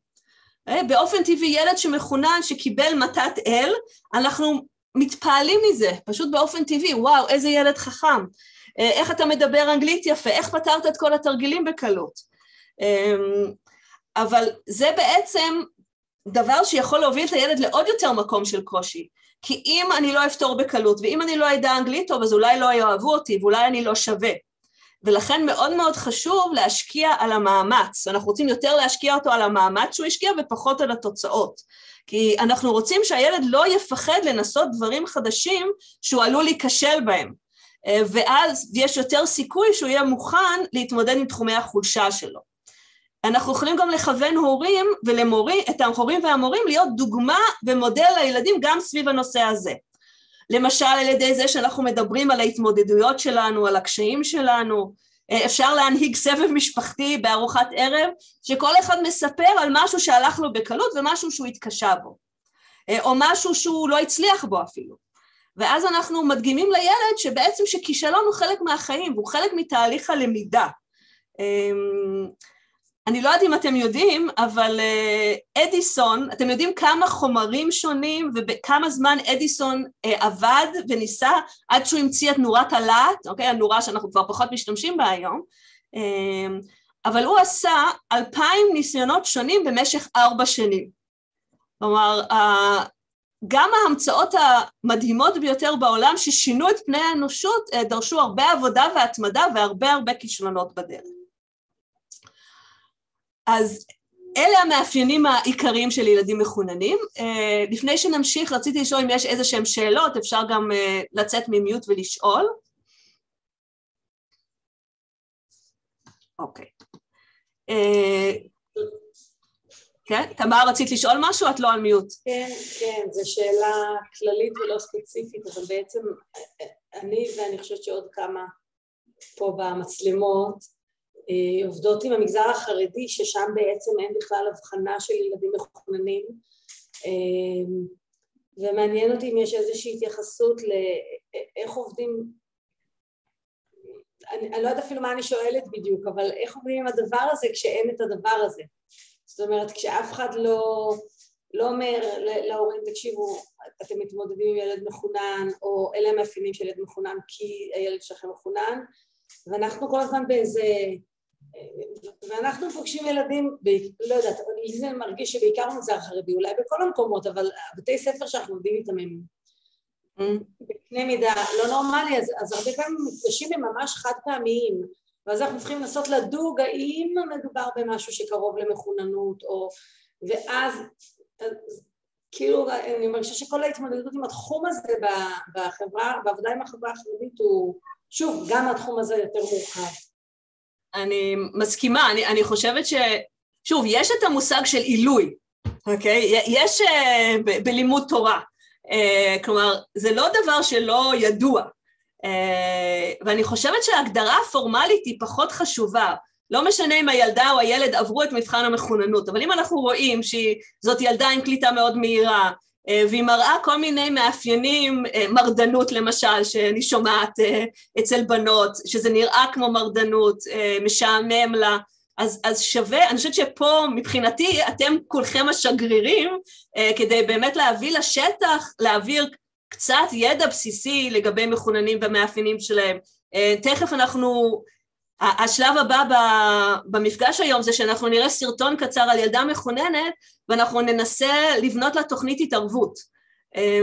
באופן טבעי, ילד שמחונן שקיבל מתת אל, אנחנו מתפעלים מזה, פשוט באופן טבעי, וואו, איזה ילד חכם. איך אתה מדבר אנגלית יפה, איך פתרת את כל התרגילים בקלות. אבל זה בעצם דבר שיכול להוביל את הילד לעוד יותר מקום של קושי, כי אם אני לא אפתור בקלות, ואם אני לא אדע אנגלית טוב, אז אולי לא יאהבו אותי, ואולי אני לא שווה. ולכן מאוד מאוד חשוב להשקיע על המאמץ, אנחנו רוצים יותר להשקיע אותו על המאמץ שהוא השקיע, ופחות על התוצאות. כי אנחנו רוצים שהילד לא יפחד לנסות דברים חדשים, שהוא עלול להיכשל בהם. ואז יש יותר סיכוי שהוא יהיה מוכן להתמודד עם תחומי החולשה שלו. אנחנו יכולים גם לכוון הורים ולמורים, את ההורים והמורים להיות דוגמה ומודל לילדים גם סביב הנושא הזה. למשל על ידי זה שאנחנו מדברים על ההתמודדויות שלנו, על הקשיים שלנו, אפשר להנהיג סבב משפחתי בארוחת ערב, שכל אחד מספר על משהו שהלך לו בקלות ומשהו שהוא התקשה בו, או משהו שהוא לא הצליח בו אפילו. ואז אנחנו מדגימים לילד שבעצם שכישלון הוא חלק מהחיים, והוא חלק מתהליך הלמידה. אני לא יודעת אם אתם יודעים, אבל אדיסון, אתם יודעים כמה חומרים שונים וכמה זמן אדיסון עבד וניסה עד שהוא המציא את נורת הלהט, אוקיי? הנורה שאנחנו כבר פחות משתמשים בה היום, אבל הוא עשה 2,000 ניסיונות שונים במשך 4 שנים. כלומר, גם ההמצאות המדהימות ביותר בעולם ששינו את פני האנושות דרשו הרבה עבודה והתמדה והרבה כישלונות בדרך. אז אלה המאפיינים העיקריים של ילדים מחוננים. לפני שנמשיך, רציתי לשאול אם יש איזשהם שאלות, אפשר גם לצאת ממיוט ולשאול. אוקיי. כן, תמר, רצית לשאול משהו? את לא על מיוט. כן, זו שאלה כללית ולא ספציפית, אבל בעצם ואני חושבת שעוד כמה פה במצלמות, עובדות עם המגזר החרדי, ששם בעצם אין בכלל הבחנה של ילדים מחוננים, ומעניין אותי אם יש איזושהי התייחסות לאיך עובדים, אני לא יודעת אפילו מה אני שואלת בדיוק, אבל איך עובדים עם הדבר הזה כשאין את הדבר הזה? זאת אומרת, כשאף אחד לא אומר להורים, תקשיבו, אתם מתמודדים עם ילד מחונן, או אלה המאפיינים של ילד מחונן כי הילד שלכם מחונן, ואנחנו כל הזמן באיזה, ואנחנו פוגשים ילדים, לא יודעת, אבל זה מרגיש שבעיקר במגזר החרדי, אולי בכל המקומות, אבל בתי ספר שאנחנו עובדים איתם הם בקנה מידה לא נורמלי, אז הרבה פעמים מפגשים הם ממש חד פעמיים, ואז אנחנו צריכים לנסות לדוג האם מדובר במשהו שקרוב למחוננות, ואז כאילו אני מרגישה שכל ההתמודדות עם התחום הזה בחברה, בעבודה עם החברה החרדית הוא, שוב, גם התחום הזה יותר מורכב. אני מסכימה, אני חושבת שוב, יש את המושג של עילוי, אוקיי? יש בלימוד תורה, כלומר, זה לא דבר שלא ידוע, ואני חושבת שההגדרה הפורמלית היא פחות חשובה, לא משנה אם הילדה או הילד עברו את מבחן המחוננות, אבל אם אנחנו רואים שזאת ילדה עם קליטה מאוד מהירה, והיא מראה כל מיני מאפיינים, מרדנות למשל, שאני שומעת אצל בנות, שזה נראה כמו מרדנות, משעמם לה, אז שווה, אני חושבת שפה מבחינתי אתם כולכם השגרירים, כדי באמת להביא לשטח, להעביר קצת ידע בסיסי לגבי מחוננים והמאפיינים שלהם. תכף אנחנו, השלב הבא במפגש היום זה שאנחנו נראה סרטון קצר על ילדה מחוננת, ואנחנו ננסה לבנות לה תוכנית התערבות,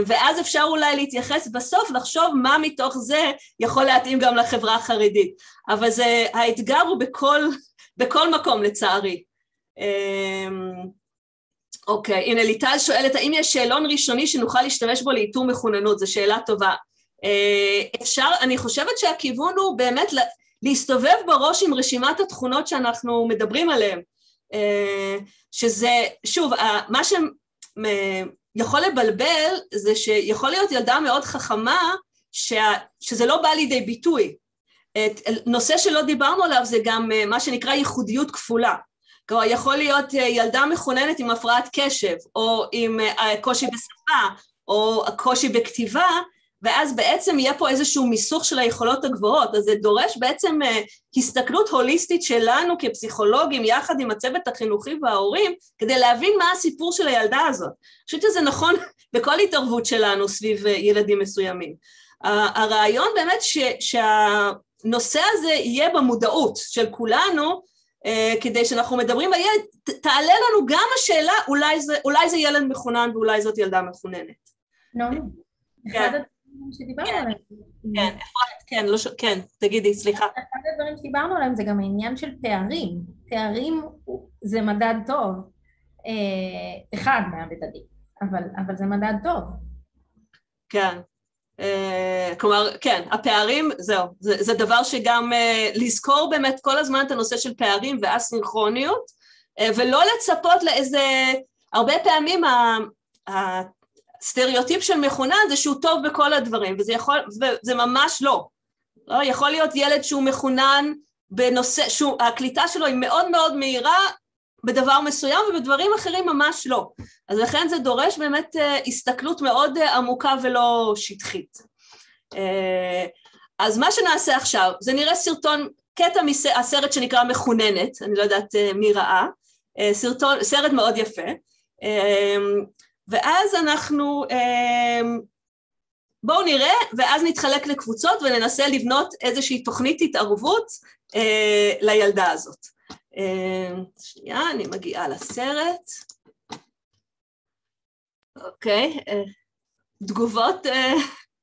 ואז אפשר אולי להתייחס בסוף, לחשוב מה מתוך זה יכול להתאים גם לחברה החרדית, אבל האתגר הוא בכל מקום לצערי. אוקיי, הנה ליטל שואלת, האם יש שאלון ראשוני שנוכל להשתמש בו לאיתור מחוננות? זו שאלה טובה. אפשר, אני חושבת שהכיוון הוא באמת להסתובב בראש עם רשימת התכונות שאנחנו מדברים עליהן, שזה, שוב, מה שיכול לבלבל זה שיכול להיות ילדה מאוד חכמה שזה לא בא לידי ביטוי. נושא שלא דיברנו עליו זה גם מה שנקרא ייחודיות כפולה. כלומר, יכול להיות ילדה מחוננת עם הפרעת קשב, או עם קושי בשפה, או קושי בכתיבה, ואז בעצם יהיה פה איזשהו מיסוך של היכולות הגבוהות, אז זה דורש בעצם הסתכלות הוליסטית שלנו כפסיכולוגים, יחד עם הצוות החינוכי וההורים, כדי להבין מה הסיפור של הילדה הזאת. אני חושבת שזה נכון בכל התערבות שלנו סביב ילדים מסוימים. הרעיון באמת שהנושא הזה יהיה במודעות של כולנו, כדי שאנחנו מדברים על ילד, תעלה לנו גם השאלה, אולי זה ילד מחונן ואולי זאת ילדה מחוננת. נעמי, אחד הדברים שדיברנו עליהם. כן, אפרת, כן, תגידי, סליחה. אחד הדברים שדיברנו עליהם זה גם העניין של תארים. תארים זה מדד טוב, אחד מהמדדים, אבל זה מדד טוב. כן. כלומר, כן, הפערים, זהו, זה דבר שגם לזכור באמת כל הזמן את הנושא של פערים ואסינכרוניות, ולא לצפות לאיזה, הרבה פעמים הסטריאוטיפ של מחונן זה שהוא טוב בכל הדברים, וזה ממש לא. יכול להיות ילד שהוא מחונן בנושא, הקליטה שלו היא מאוד מאוד מהירה בדבר מסוים, ובדברים אחרים ממש לא. אז לכן זה דורש באמת הסתכלות מאוד עמוקה ולא שטחית. אז מה שנעשה עכשיו, זה נראה סרטון, קטע מהסרט שנקרא מחוננת, אני לא יודעת מי ראה, סרט מאוד יפה, ואז אנחנו, בואו נראה, ואז נתחלק לקבוצות וננסה לבנות איזושהי תוכנית התערבות לילדה הזאת. שנייה, אני מגיעה לסרט. אוקיי, תגובות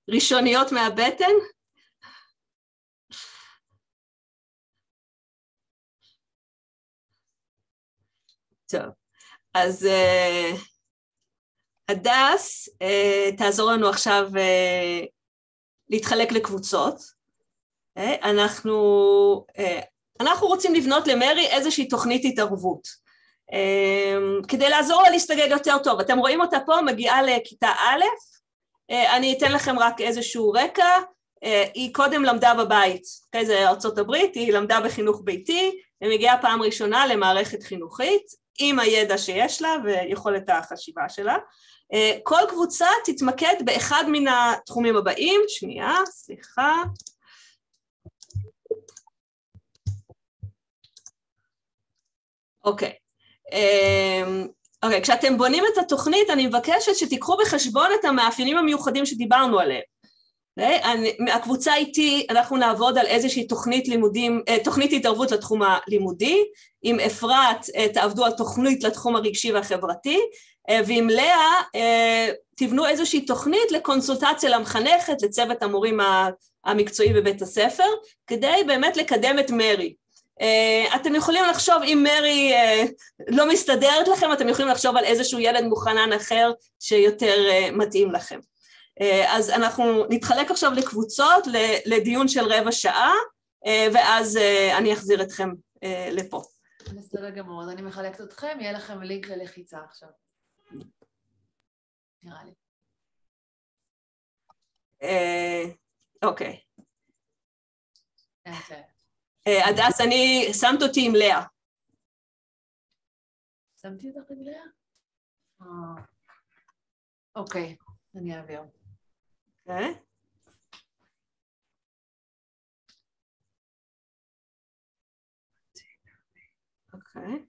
ראשוניות מהבטן. טוב, אז הדס תעזור לנו עכשיו להתחלק לקבוצות. אנחנו רוצים לבנות למרי איזושהי תוכנית התערבות, כדי לעזור לה להסתגל יותר טוב. אתם רואים אותה פה, מגיעה לכיתה א', אני אתן לכם רק איזשהו רקע, היא קודם למדה בבית, זה ארצות הברית, היא למדה בחינוך ביתי, ומגיעה פעם ראשונה למערכת חינוכית, עם הידע שיש לה ויכולת החשיבה שלה. כל קבוצה תתמקד באחד מן התחומים הבאים, שנייה, סליחה, אוקיי, כשאתם בונים את התוכנית, אני מבקשת שתיקחו בחשבון את המאפיינים המיוחדים שדיברנו עליהם. הקבוצה איתי, אנחנו נעבוד על איזושהי תוכנית התערבות לתחום הלימודי, עם אפרת תעבדו על תוכנית לתחום הרגשי והחברתי, ועם לאה תבנו איזושהי תוכנית לקונסולטציה למחנכת, לצוות המורים המקצועי בבית הספר, כדי באמת לקדם את מרי. אתם יכולים לחשוב, אם מרי לא מסתדרת לכם, אתם יכולים לחשוב על איזשהו ילד מוכנן אחר שיותר מתאים לכם. אז אנחנו נתחלק עכשיו לקבוצות, לדיון של רבע שעה, ואז אני אחזיר אתכם לפה. בסדר גמור, אז אני מחלקת אתכם, יהיה לכם לינק ללחיצה עכשיו. נראה לי. אוקיי. הדס, אני שמת אותי עם לאה. שמתי אותך עם לאה? אוקיי, אני אעביר. אוקיי. אוקיי.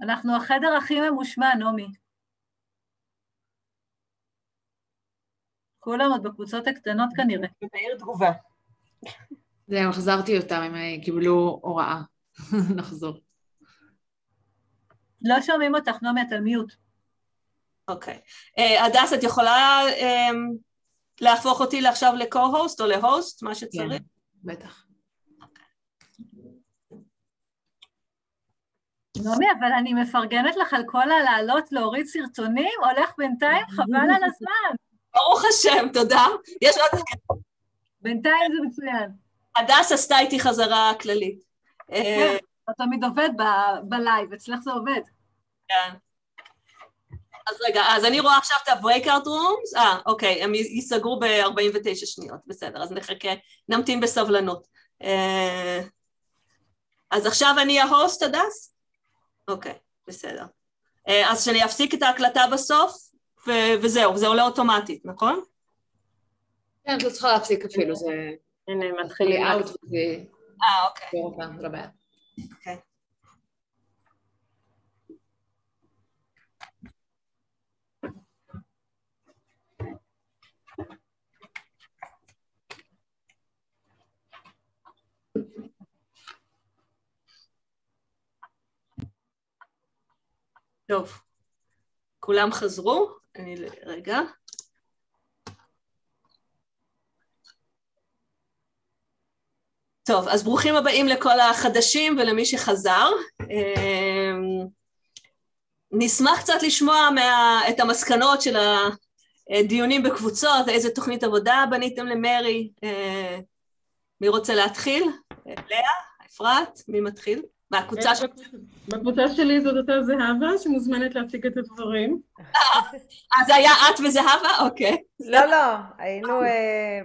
אנחנו החדר הכי ממושמע, נעמי. כולם עוד בקבוצות הקטנות כנראה. ובעיר תגובה. זהו, החזרתי אותם, הם קיבלו הוראה. נחזור. לא שומעים אותך, נעמי, את על מיוט. אוקיי. הדס, את יכולה להפוך אותי עכשיו לקו-הוסט או להוסט, מה שצריך? כן, בטח. נעמי, אבל אני מפרגנת לך על כל הלעלות להוריד סרטונים, הולך בינתיים, חבל על הזמן. ברוך השם, תודה. יש עוד... בינתיים זה מצוין. הדס עשתה איתי חזרה כללית. כן, אתה תמיד עובד בלייב, אצלך זה עובד. כן. אז רגע, אז אני רואה עכשיו את ה-breakout rooms, אוקיי, הם ייסגרו ב-49 שניות, בסדר, אז נחכה, נמתין בסבלנות. אז עכשיו אני ההוסט, הדס? אוקיי, בסדר. אז שאני אפסיק את ההקלטה בסוף, וזהו, זה עולה אוטומטית, נכון? כן, את לא צריכה להפסיק אפילו, זה... הנה, מתחילים. אוקיי. לא בעיה. אוקיי. טוב, כולם חזרו, רגע. טוב, אז ברוכים הבאים לכל החדשים ולמי שחזר. נשמח קצת לשמוע את המסקנות של הדיונים בקבוצות, איזה תוכנית עבודה בניתם למרי. מי רוצה להתחיל? לאה, אפרת, מי מתחיל? בקבוצה שלי זאת אותה זהבה שמוזמנת להציג את הדברים. אז זה היה את וזהבה? אוקיי. לא, היינו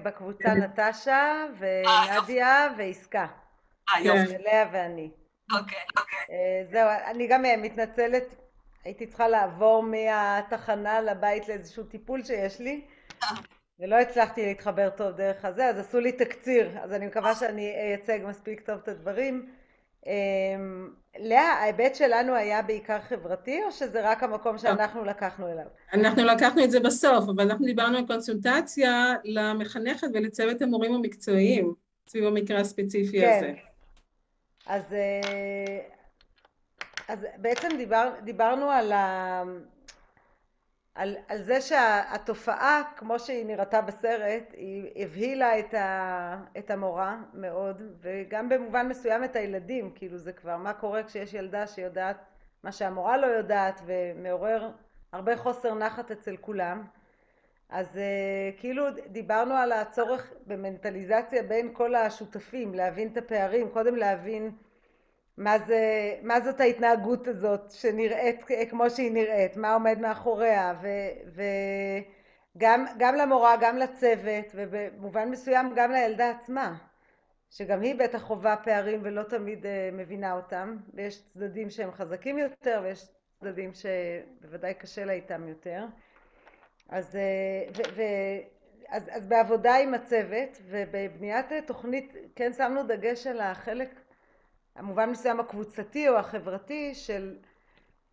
בקבוצה נטשה ונדיה ועסקה. לאה ואני. אוקיי. זהו, אני גם מתנצלת, הייתי צריכה לעבור מהתחנה לבית לאיזשהו טיפול שיש לי, ולא הצלחתי להתחבר טוב דרך הזה, אז עשו לי תקציר, אז אני מקווה שאני אייצג מספיק טוב את הדברים. לאה, ההיבט שלנו היה בעיקר חברתי, או שזה רק המקום שאנחנו לקחנו אליו? אנחנו לקחנו את זה בסוף, אבל אנחנו דיברנו על קונסולטציה למחנכת ולצוות המורים המקצועיים, סביב המקרה הספציפי הזה. אז בעצם דיברנו על זה שהתופעה, כמו שהיא נראתה בסרט, היא הבהילה את המורה מאוד, וגם במובן מסוים את הילדים, כאילו זה כבר מה קורה כשיש ילדה שיודעת מה שהמורה לא יודעת, ומעורר הרבה חוסר נחת אצל כולם. אז כאילו דיברנו על הצורך במנטליזציה בין כל השותפים, להבין את הפערים, קודם להבין מה זאת ההתנהגות הזאת שנראית כמו שהיא נראית, מה עומד מאחוריה, וגם למורה, גם לצוות, ובמובן מסוים גם לילדה עצמה, שגם היא בטח חובה פערים ולא תמיד מבינה אותם, ויש צדדים שהם חזקים יותר, ויש צדדים שבוודאי קשה לה איתם יותר. אז בעבודה עם הצוות ובבניית תוכנית כן שמנו דגש על החלק המובן מסוים הקבוצתי או החברתי של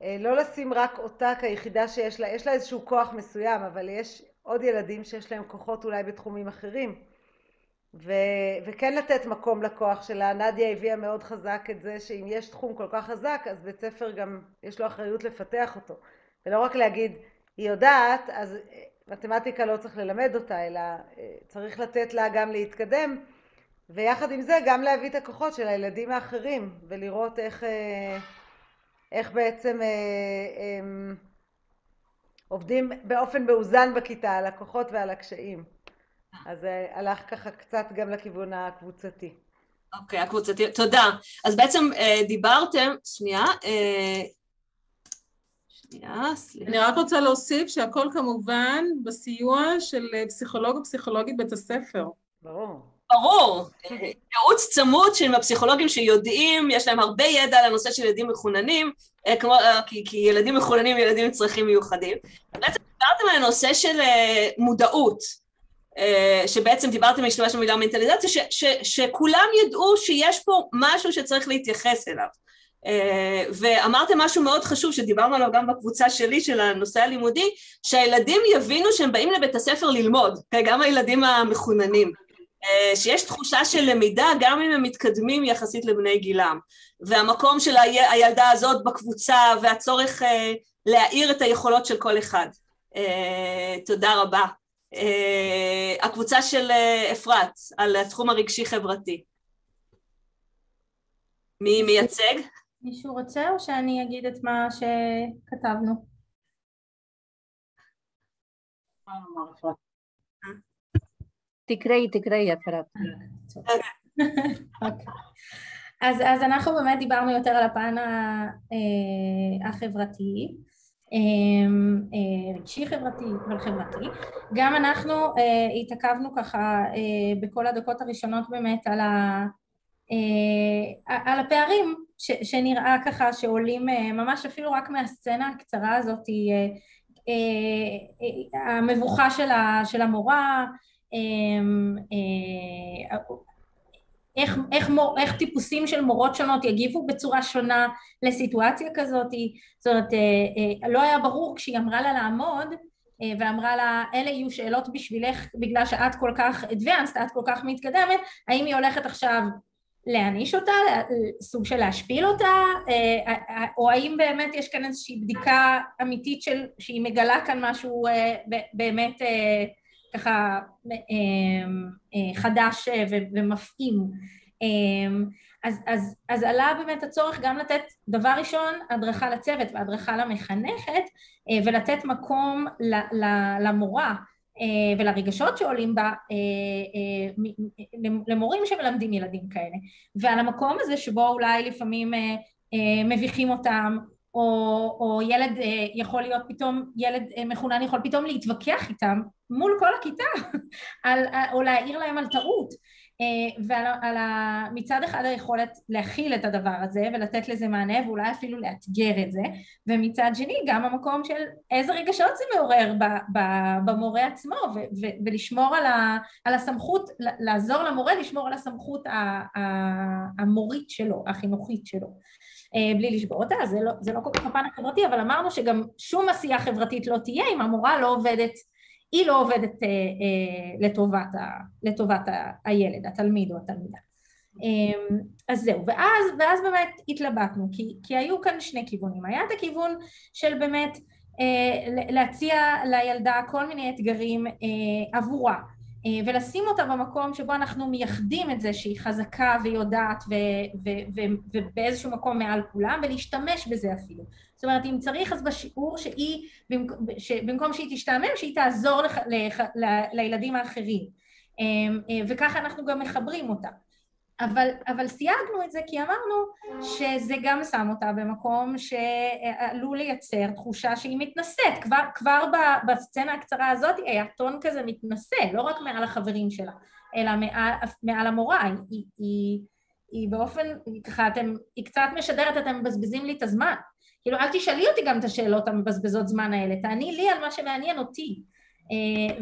לא לשים רק אותה כיחידה שיש לה, יש לה איזשהו כוח מסוים, אבל יש עוד ילדים שיש להם כוחות אולי בתחומים אחרים, וכן לתת מקום לכוח שלה. נדיה הביאה מאוד חזק את זה שאם יש תחום כל כך חזק, אז בית ספר גם יש לו אחריות לפתח אותו, ולא רק להגיד היא יודעת, אז מתמטיקה לא צריך ללמד אותה, אלא צריך לתת לה גם להתקדם, ויחד עם זה גם להביא את הכוחות של הילדים האחרים, ולראות איך בעצם עובדים באופן מאוזן בכיתה על הכוחות ועל הקשיים. אז הלך ככה קצת גם לכיוון הקבוצתי. אוקיי, הקבוצתי, תודה. אז בעצם דיברתם, שנייה, אני רק רוצה להוסיף שהכל כמובן בסיוע של פסיכולוג ופסיכולוגית בית הספר. ברור, ייעוץ צמוד של הפסיכולוגים שיודעים, יש להם הרבה ידע על הנושא של ילדים מחוננים, כי ילדים מחוננים ילדים עם צרכים מיוחדים. בעצם דיברתם על הנושא של מודעות, שבעצם דיברתם להשתמש במילה מנטליזציה, שכולם ידעו שיש פה משהו שצריך להתייחס אליו. ואמרתם משהו מאוד חשוב שדיברנו עליו גם בקבוצה שלי של הנושא הלימודי, שהילדים יבינו שהם באים לבית הספר ללמוד, גם הילדים המחוננים, שיש תחושה של למידה גם אם הם מתקדמים יחסית לבני גילם, והמקום של הילדה הזאת בקבוצה והצורך להאיר את היכולות של כל אחד. תודה רבה. הקבוצה של אפרת על התחום הרגשי חברתי. מי מייצג? מישהו רוצה או שאני אגיד את מה שכתבנו? תקראי, אפרת. אז אנחנו באמת דיברנו יותר על הפן החברתי, רגשי חברתי, אבל חברתי. גם אנחנו התעכבנו ככה בכל הדקות הראשונות באמת על הפערים שנראה ככה שעולים ממש אפילו רק מהסצנה הקצרה הזאת, המבוכה של המורה, איך טיפוסים של מורות שונות יגיבו בצורה שונה לסיטואציה כזאת. זאת אומרת, לא היה ברור כשהיא אמרה לה לעמוד ואמרה לה אלה יהיו שאלות בשבילך בגלל שאת כל כך advanced, את כל כך מתקדמת, האם היא הולכת עכשיו להעניש אותה, סוג של להשפיל אותה, או האם באמת יש כאן איזושהי בדיקה אמיתית שהיא מגלה כאן משהו באמת ככה חדש ומפעים. אז עלה באמת הצורך גם לתת דבר ראשון הדרכה לצוות והדרכה למחנכת, ולתת מקום למורה ולרגשות שעולים בה למורים שמלמדים ילדים כאלה, ועל המקום הזה שבו אולי לפעמים מביכים אותם, או ילד יכול להיות פתאום, ילד מחונן יכול פתאום להתווכח איתם מול כל הכיתה, או להעיר להם על טעות, ועל מצד אחד היכולת להכיל את הדבר הזה ולתת לזה מענה ואולי אפילו לאתגר את זה, ומצד שני גם המקום של איזה רגשות זה מעורר במורה עצמו, ולשמור על הסמכות, לעזור למורה לשמור על הסמכות המורית שלו, החינוכית שלו, בלי לשבור אותה. זה לא כל כך הפן החברתי, אבל אמרנו שגם שום עשייה חברתית לא תהיה אם המורה לא עובדת, היא לא עובדת לטובת הילד, התלמיד או התלמידה. אז זהו, ואז באמת התלבטנו, כי היו כאן שני כיוונים. היה את הכיוון של באמת להציע לילדה כל מיני אתגרים עבורה, ולשים אותה במקום שבו אנחנו מייחדים את זה שהיא חזקה ויודעת ובאיזשהו מקום מעל כולם, ולהשתמש בזה אפילו. זאת אומרת, אם צריך אז בשיעור במקום שהיא תשתעמם, שהיא תעזור לילדים האחרים, וככה אנחנו גם מחברים אותה. אבל סייגנו את זה כי אמרנו שזה גם שם אותה במקום שעלול לייצר תחושה שהיא מתנשאת. כבר בסצנה הקצרה הזאת היה טון כזה מתנשא, לא רק מעל החברים שלה, אלא מעל המורה. היא באופן, ככה, היא קצת משדרת, אתם מבזבזים לי את הזמן. כאילו, אל תשאלי אותי גם את השאלות המבזבזות זמן האלה, תעני לי על מה שמעניין אותי.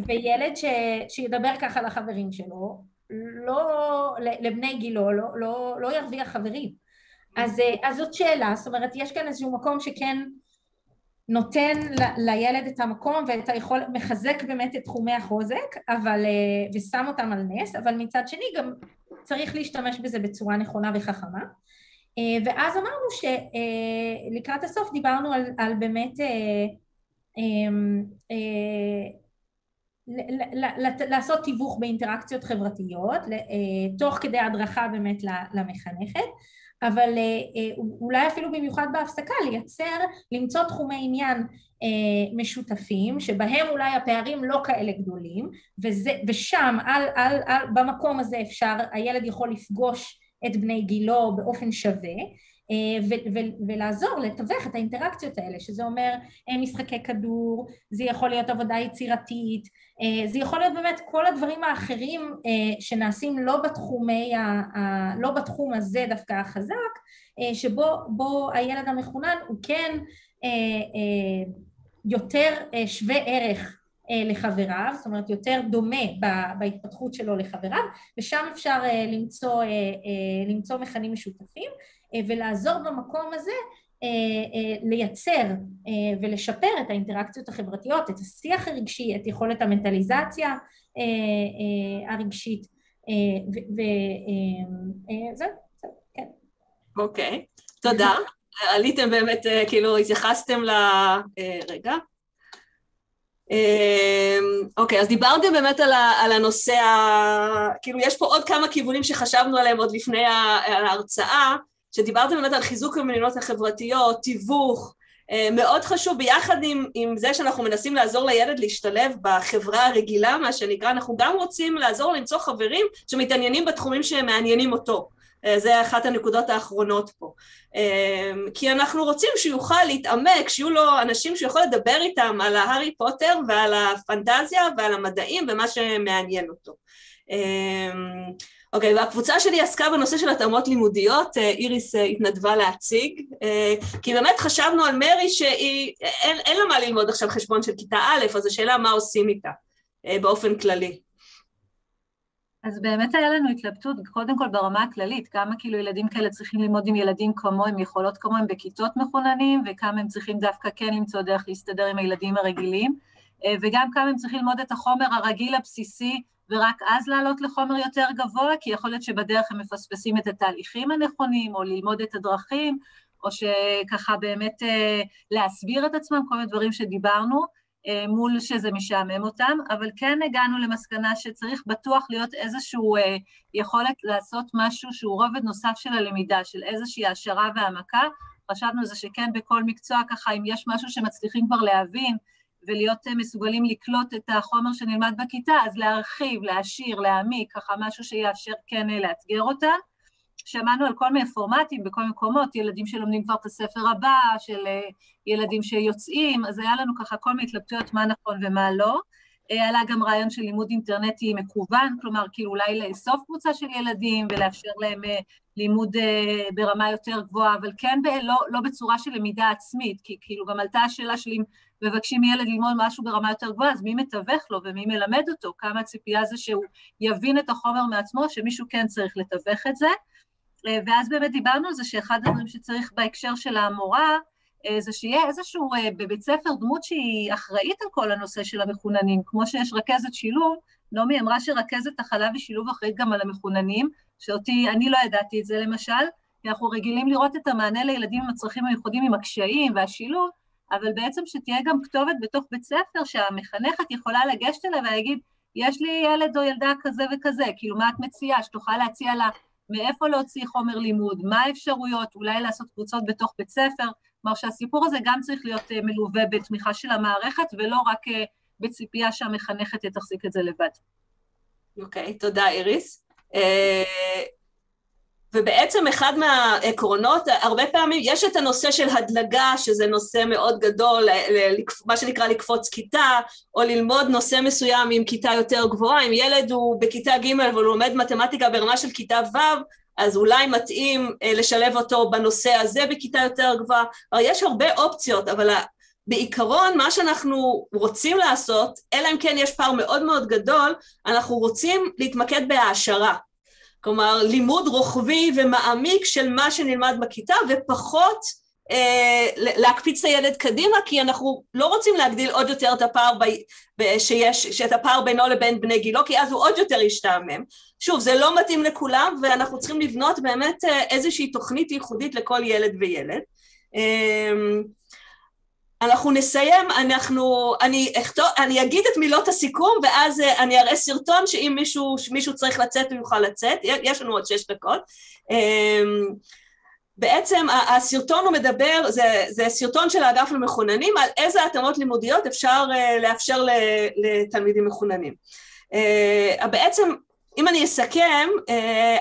וילד שידבר ככה לחברים שלו, לא, לבני גילו, לא ירוויח חברים. אז זאת שאלה, זאת אומרת, יש כאן איזשהו מקום שכן נותן לילד את המקום ואת היכול, מחזק באמת את תחומי החוזק, ושם אותם על נס, אבל מצד שני גם צריך להשתמש בזה בצורה נכונה וחכמה. ואז אמרנו שלקראת הסוף דיברנו על באמת לעשות תיווך באינטראקציות חברתיות, תוך כדי הדרכה באמת למחנכת, אבל אולי אפילו במיוחד בהפסקה למצוא תחומי עניין משותפים, שבהם אולי הפערים לא כאלה גדולים, ושם במקום הזה הילד יכול לפגוש את בני גילו באופן שווה, ולעזור לתווך את האינטראקציות האלה, שזה אומר משחקי כדור, זה יכול להיות עבודה יצירתית, זה יכול להיות באמת כל הדברים האחרים שנעשים לא בתחום הזה דווקא החזק, שבו הילד המחונן הוא כן יותר שווה ערך לחבריו, זאת אומרת יותר דומה בהתפתחות שלו לחבריו, ושם אפשר למצוא מכנים משותפים, ולעזור במקום הזה לייצר ולשפר את האינטראקציות החברתיות, את השיח הרגשי, את יכולת המנטליזציה הרגשית, וזהו, כן. אוקיי, תודה. עליתם באמת, כאילו התייחסתם רגע. אוקיי, אז דיברתם באמת על הנושא, כאילו יש פה עוד כמה כיוונים שחשבנו עליהם עוד לפני ההרצאה, שדיברתם באמת על חיזוק המעניינות החברתיות, תיווך, מאוד חשוב ביחד עם זה שאנחנו מנסים לעזור לילד להשתלב בחברה הרגילה, מה שנקרא, אנחנו גם רוצים לעזור למצוא חברים שמתעניינים בתחומים שמעניינים אותו. זה אחת הנקודות האחרונות פה. כי אנחנו רוצים שיוכל להתעמק, שיהיו לו אנשים שיכול לדבר איתם על ההארי פוטר ועל הפנטזיה ועל המדעים ומה שמעניין אותו. אוקיי, והקבוצה שלי עסקה בנושא של התאמות לימודיות, איריס התנדבה להציג, כי באמת חשבנו על מרי שאין לה מה ללמוד עכשיו חשבון של כיתה א', אז השאלה מה עושים איתה באופן כללי. אז באמת היה לנו התלבטות, קודם כל ברמה הכללית, כמה כאילו ילדים כאלה צריכים ללמוד עם ילדים כמוהם, יכולות כמוהם בכיתות מחוננים, וכמה הם צריכים דווקא כן למצוא דרך להסתדר עם הילדים הרגילים, וגם כמה הם צריכים ללמוד את החומר הרגיל הבסיסי, ורק אז לעלות לחומר יותר גבוה, כי יכול להיות שבדרך הם מפספסים את התהליכים הנכונים, או ללמוד את הדרכים, או שככה באמת להסביר את עצמם, כל מיני דברים שדיברנו, מול שזה משעמם אותם, אבל כן הגענו למסקנה שצריך בטוח להיות איזשהו יכולת לעשות משהו שהוא רובד נוסף של הלמידה, של איזושהי העשרה והעמקה. חשבנו זה שכן בכל מקצוע ככה, אם יש משהו שמצליחים כבר להבין, ולהיות מסוגלים לקלוט את החומר שנלמד בכיתה, אז להרחיב, להעשיר, להעמיק, ככה משהו שיאפשר כן לאתגר אותם. שמענו על כל מיני פורמטים בכל מקומות, ילדים שלומדים כבר את הספר הבא, של ילדים שיוצאים, אז היה לנו ככה כל מיני התלבטויות מה נכון ומה לא. עלה גם רעיון של לימוד אינטרנטי מקוון, כלומר כאילו אולי לאסוף קבוצה של ילדים ולאפשר להם לימוד ברמה יותר גבוהה, אבל כן לא בצורה של למידה עצמית, כי כאילו גם עלתה השאלה של אם מבקשים ילד ללמוד משהו ברמה יותר גבוהה, אז מי מתווך לו ומי מלמד אותו? כמה הציפייה זה שהוא יבין את החומר מעצמו, שמישהו כן צריך לתווך את זה. ואז באמת דיברנו על זה שאחד הדברים שצריך בהקשר של המורה, זה שיהיה איזשהו בבית ספר דמות שהיא אחראית על כל הנושא של המחוננים, כמו שיש רכזת שילוב, נעמי אמרה שרכזת הכלה ושילוב אחראית גם על המחוננים, אני לא ידעתי את זה למשל, כי אנחנו רגילים לראות את המענה לילדים עם הצרכים המיוחדים עם הקשיים והשילוב, אבל בעצם שתהיה גם כתובת בתוך בית ספר שהמחנכת יכולה לגשת אליה ולהגיד, יש לי ילד או ילדה כזה וכזה, כאילו מה את מציעה, שתוכל להציע לה מאיפה להוציא חומר לימוד, מה האפשרויות, אולי לעשות קבוצות בתוך בית ספר, כלומר שהסיפור הזה גם צריך להיות מלווה בתמיכה של המערכת, ולא רק בציפייה שהמחנכת תחזיק את זה לבד. אוקיי, תודה איריס. ובעצם אחד מהעקרונות, הרבה פעמים יש את הנושא של הדלגה, שזה נושא מאוד גדול, מה שנקרא לקפוץ כיתה, או ללמוד נושא מסוים עם כיתה יותר גבוהה, אם ילד הוא בכיתה ג' אבל הוא לומד מתמטיקה ברמה של כיתה ו', אז אולי מתאים לשלב אותו בנושא הזה בכיתה יותר גבוהה, יש הרבה אופציות, אבל בעיקרון מה שאנחנו רוצים לעשות, אלא אם כן יש פער מאוד מאוד גדול, אנחנו רוצים להתמקד בהעשרה, כלומר לימוד רוחבי ומעמיק של מה שנלמד בכיתה, ופחות להקפיץ את הילד קדימה, כי אנחנו לא רוצים להגדיל עוד יותר את הפער שאת הפער בינו לבין בני גילו, כי אז הוא עוד יותר ישתעמם. שוב, זה לא מתאים לכולם, ואנחנו צריכים לבנות באמת איזושהי תוכנית ייחודית לכל ילד וילד. אנחנו נסיים, אני אגיד את מילות הסיכום, ואז אני אראה סרטון שאם מישהו צריך לצאת, הוא יוכל לצאת, יש לנו עוד 6 דקות. בעצם הסרטון הוא מדבר, זה סרטון של האגף למחוננים, על איזה התאמות לימודיות אפשר לאפשר לתלמידים מחוננים. בעצם, אם אני אסכם,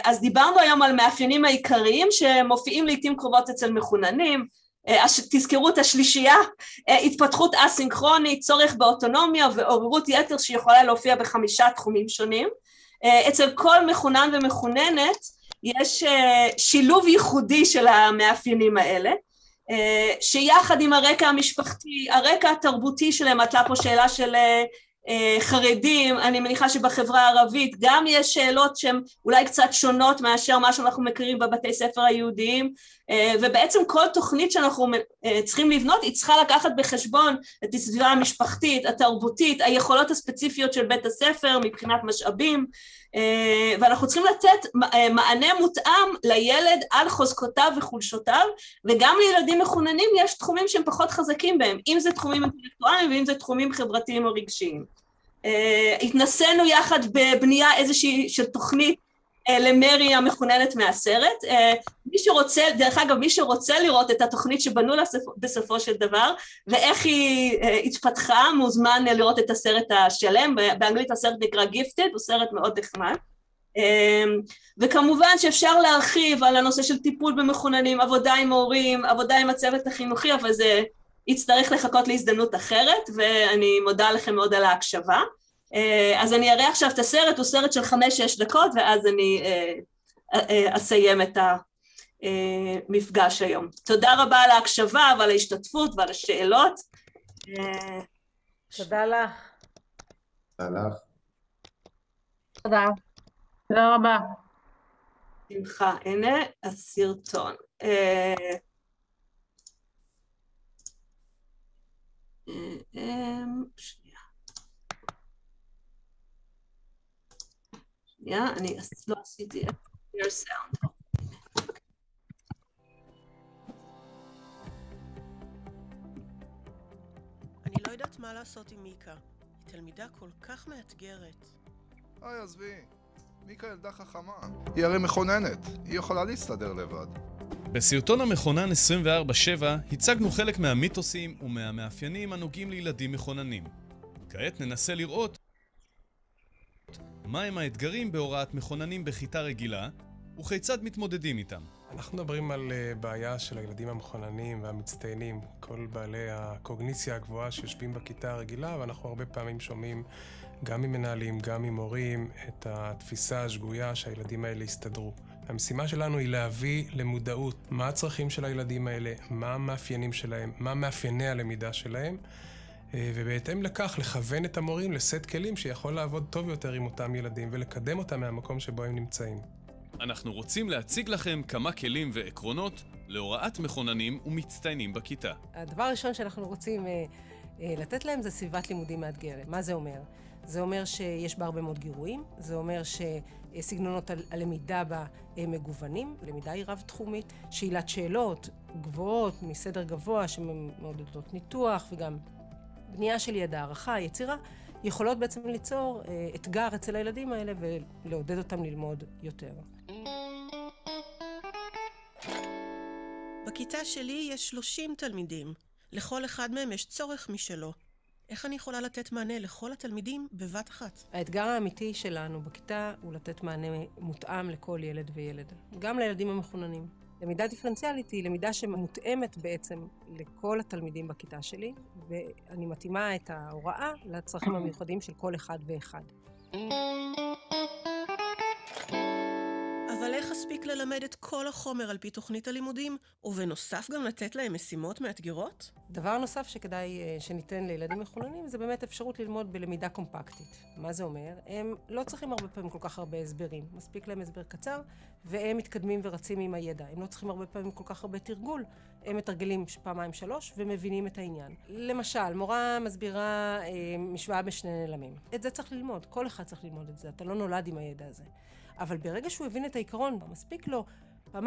אז דיברנו היום על מאפיינים העיקריים שמופיעים לעתים קרובות אצל מחוננים, תזכרו את השלישייה, התפתחות אסינכרונית, צורך באוטונומיה ועוררות יתר שיכולה להופיע ב5 תחומים שונים. אצל כל מחונן ומחוננת יש שילוב ייחודי של המאפיינים האלה, שיחד עם הרקע המשפחתי, הרקע התרבותי שלהם, עלתה פה שאלה של חרדים, אני מניחה שבחברה הערבית גם יש שאלות שהן אולי קצת שונות מאשר מה שאנחנו מכירים בבתי ספר היהודיים, ובעצם כל תוכנית שאנחנו צריכים לבנות היא צריכה לקחת בחשבון את הסביבה המשפחתית, התרבותית, היכולות הספציפיות של בית הספר מבחינת משאבים, ואנחנו צריכים לתת מענה מותאם לילד על חוזקותיו וחולשותיו, וגם לילדים מחוננים יש תחומים שהם פחות חזקים בהם, אם זה תחומים אינטלקטואליים ואם זה תחומים חברתיים או רגשיים. התנסינו יחד בבנייה איזושהי של תוכנית למרי המחוננת מהסרט, מי שרוצה, דרך אגב, מי שרוצה לראות את התוכנית שבנו בסופו של דבר, ואיך היא התפתחה, מוזמן לראות את הסרט השלם, באנגלית הסרט נקרא Gifted, הוא סרט מאוד נחמד, וכמובן שאפשר להרחיב על הנושא של טיפול במחוננים, עבודה עם הורים, עבודה עם הצוות החינוכי, אבל זה יצטרך לחכות להזדמנות אחרת, ואני מודה לכם מאוד על ההקשבה. אז אני אראה עכשיו את הסרט, הוא סרט של 5-6 דקות, ואז אני אסיים את המפגש היום. תודה רבה על ההקשבה ועל ההשתתפות ועל השאלות. תודה לך. תודה לך. תודה. תודה רבה. שמחה, הנה הסרטון. שנייה, אני לא עשיתי את your sound. אני לא יודעת מה לעשות עם מיקה. היא תלמידה כל כך מאתגרת. היי, עזבי. מיקה ילדה חכמה. היא הרי מכוננת. היא יכולה להסתדר לבד. בסרטון המכונן 24/7 הצגנו חלק מהמיתוסים ומהמאפיינים הנוגעים לילדים מכוננים. כעת ננסה לראות מהם האתגרים בהוראת מכוננים בכיתה רגילה וכיצד מתמודדים איתם. אנחנו מדברים על בעיה של הילדים המכוננים והמצטיינים, כל בעלי הקוגניציה הגבוהה שיושבים בכיתה הרגילה, ואנחנו הרבה פעמים שומעים גם ממנהלים, גם ממורים, את התפיסה השגויה שהילדים האלה יסתדרו. המשימה שלנו היא להביא למודעות מה הצרכים של הילדים האלה, מה המאפיינים שלהם, מה מאפייני הלמידה שלהם, ובהתאם לכך לכוון את המורים לסט כלים שיכול לעבוד טוב יותר עם אותם ילדים ולקדם אותם מהמקום שבו הם נמצאים. אנחנו רוצים להציג לכם כמה כלים ועקרונות להוראת מכוננים ומצטיינים בכיתה. הדבר הראשון שאנחנו רוצים לתת להם זה סביבת לימודים מאתגרת. מה זה אומר? זה אומר שיש בה הרבה מאוד גירויים, זה אומר שסגנונות הלמידה בה מגוונים, למידה היא רב-תחומית, שאלת שאלות גבוהות מסדר גבוה שמעודדות ניתוח וגם בנייה של ידע, הערכה, יצירה, יכולות בעצם ליצור אתגר אצל הילדים האלה ולעודד אותם ללמוד יותר. בכיתה שלי יש 30 תלמידים. לכל אחד מהם יש צורך משלו. איך אני יכולה לתת מענה לכל התלמידים בבת אחת? האתגר האמיתי שלנו בכיתה הוא לתת מענה מותאם לכל ילד וילד, גם לילדים המחוננים. למידה דיפרנציאלית היא למידה שמותאמת בעצם לכל התלמידים בכיתה שלי, ואני מתאימה את ההוראה לצרכים המיוחדים של כל אחד ואחד. אבל איך אספיק ללמד את כל החומר על פי תוכנית הלימודים, ובנוסף גם לתת להם משימות מאתגרות? דבר נוסף שכדאי שניתן לילדים מחוננים זה באמת אפשרות ללמוד בלמידה קומפקטית. מה זה אומר? הם לא צריכים הרבה פעמים כל כך הרבה הסברים. מספיק להם הסבר קצר, והם מתקדמים ורצים עם הידע. הם לא צריכים הרבה פעמים כל כך הרבה תרגול. הם מתרגלים 2-3 ומבינים את העניין. למשל, מורה מסבירה משוואה בשני נעלמים. את זה צריך ללמוד. כל אחד צריך ללמוד את זה. אתה לא נולד עם הידע הזה. אבל ברגע שהוא הבין את העיקרון, מספיק לו 2-3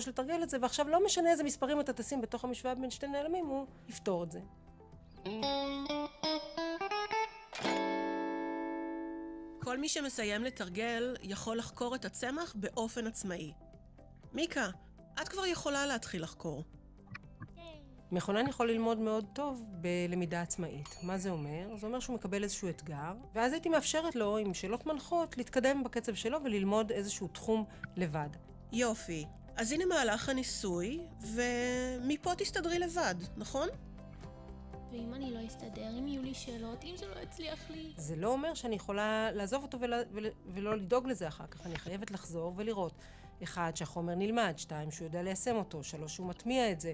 לתרגל את זה, ועכשיו לא משנה איזה מספרים אתה תשים בתוך המשוואה בין שתי נעלמים, הוא יפתור את זה. כל מי שמסיים לתרגל יכול לחקור את הצמח באופן עצמאי. מיקה, את כבר יכולה להתחיל לחקור. מכונן יכול ללמוד מאוד טוב בלמידה עצמאית. מה זה אומר? זה אומר שהוא מקבל איזשהו אתגר, ואז הייתי מאפשרת לו עם שאלות מנחות להתקדם בקצב שלו וללמוד איזשהו תחום לבד. יופי. אז הנה מהלך הניסוי, ומפה תסתדרי לבד, נכון? ואם אני לא אסתדר, אם יהיו לי שאלות, אם זה לא יצליח לי... זה לא אומר שאני יכולה לעזוב אותו ולא לדאוג לזה אחר כך. אני חייבת לחזור ולראות. 1, שהחומר נלמד, 2, שהוא יודע ליישם אותו, 3, שהוא מטמיע את זה,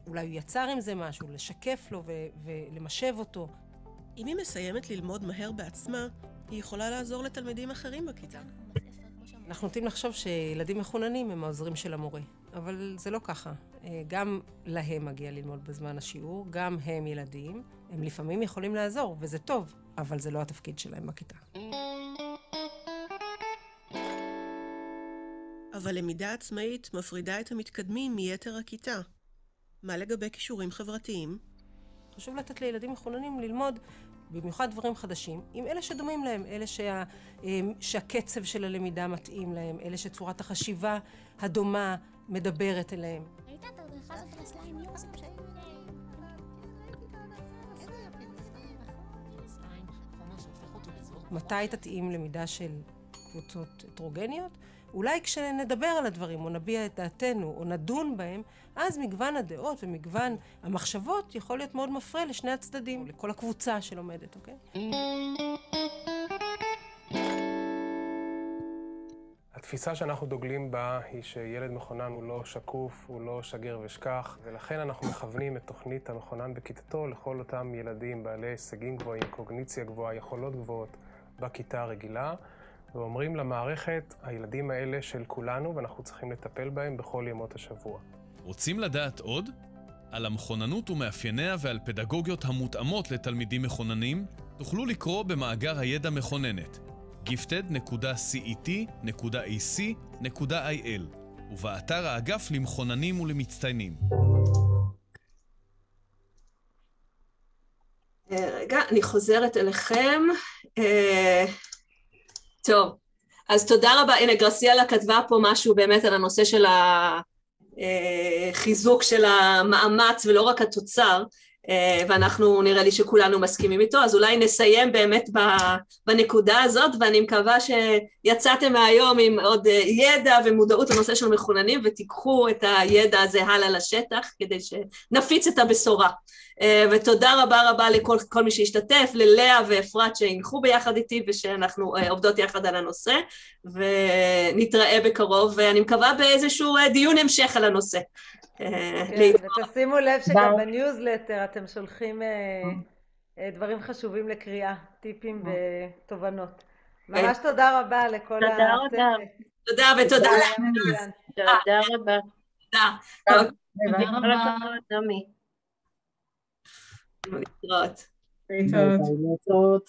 אולי הוא יצר עם זה משהו, לשקף לו ולמשב אותו. אם היא מסיימת ללמוד מהר בעצמה, היא יכולה לעזור לתלמידים אחרים בכיתה. אנחנו נוטים לחשוב שילדים מחוננים הם העוזרים של המורה, אבל זה לא ככה. גם להם מגיע ללמוד בזמן השיעור, גם הם ילדים, הם לפעמים יכולים לעזור, וזה טוב, אבל זה לא התפקיד שלהם בכיתה. אבל למידה עצמאית מפרידה את המתקדמים מיתר הכיתה. מה לגבי כישורים חברתיים? חשוב לתת לילדים מחוננים ללמוד במיוחד דברים חדשים, עם אלה שדומים להם, אלה שהקצב של הלמידה מתאים להם, אלה שצורת החשיבה הדומה מדברת אליהם. הייתה תדריכה בפרסלה עם יוסף שהיו מתי תתאים למידה של קבוצות הטרוגניות? אולי כשנדבר על הדברים, או נביע את דעתנו, או נדון בהם, אז מגוון הדעות ומגוון המחשבות יכול להיות מאוד מפרה לשני הצדדים, לכל הקבוצה שלומדת, אוקיי? התפיסה שאנחנו דוגלים בה היא שילד מחונן הוא לא שקוף, הוא לא שגר ושכח, ולכן אנחנו מכוונים את תוכנית המחונן בכיתתו לכל אותם ילדים בעלי הישגים גבוהים, קוגניציה גבוהה, יכולות גבוהות בכיתה הרגילה, ואומרים למערכת, הילדים האלה של כולנו, ואנחנו צריכים לטפל בהם בכל ימות השבוע. רוצים לדעת עוד? על המחוננות ומאפייניה ועל פדגוגיות המותאמות לתלמידים מחוננים, תוכלו לקרוא במאגר הידע מחוננת, gifted.cet.ac.il, ובאתר האגף למחוננים ולמצטיינים. רגע, אני חוזרת אליכם. טוב, אז תודה רבה. הנה, גרסיאלה כתבה פה משהו באמת על הנושא של החיזוק של המאמץ ולא רק התוצר, ואנחנו נראה לי שכולנו מסכימים איתו, אז אולי נסיים באמת בנקודה הזאת, ואני מקווה שיצאתם מהיום עם עוד ידע ומודעות לנושא של מחוננים, ותיקחו את הידע הזה הלאה לשטח, כדי שנפיץ את הבשורה. ותודה רבה רבה לכל מי שהשתתף, ללאה ואפרת שהנחו ביחד איתי, ושאנחנו עובדות יחד על הנושא, ונתראה בקרוב, ואני מקווה באיזשהו דיון המשך על הנושא. כן, ותשימו לב שגם בניוזלטר אתם שולחים דברים חשובים לקריאה, טיפים ותובנות. ממש תודה רבה לכל הצוות. תודה ותודה. תודה רבה. תודה רבה, נעמי. להתראות. להתראות.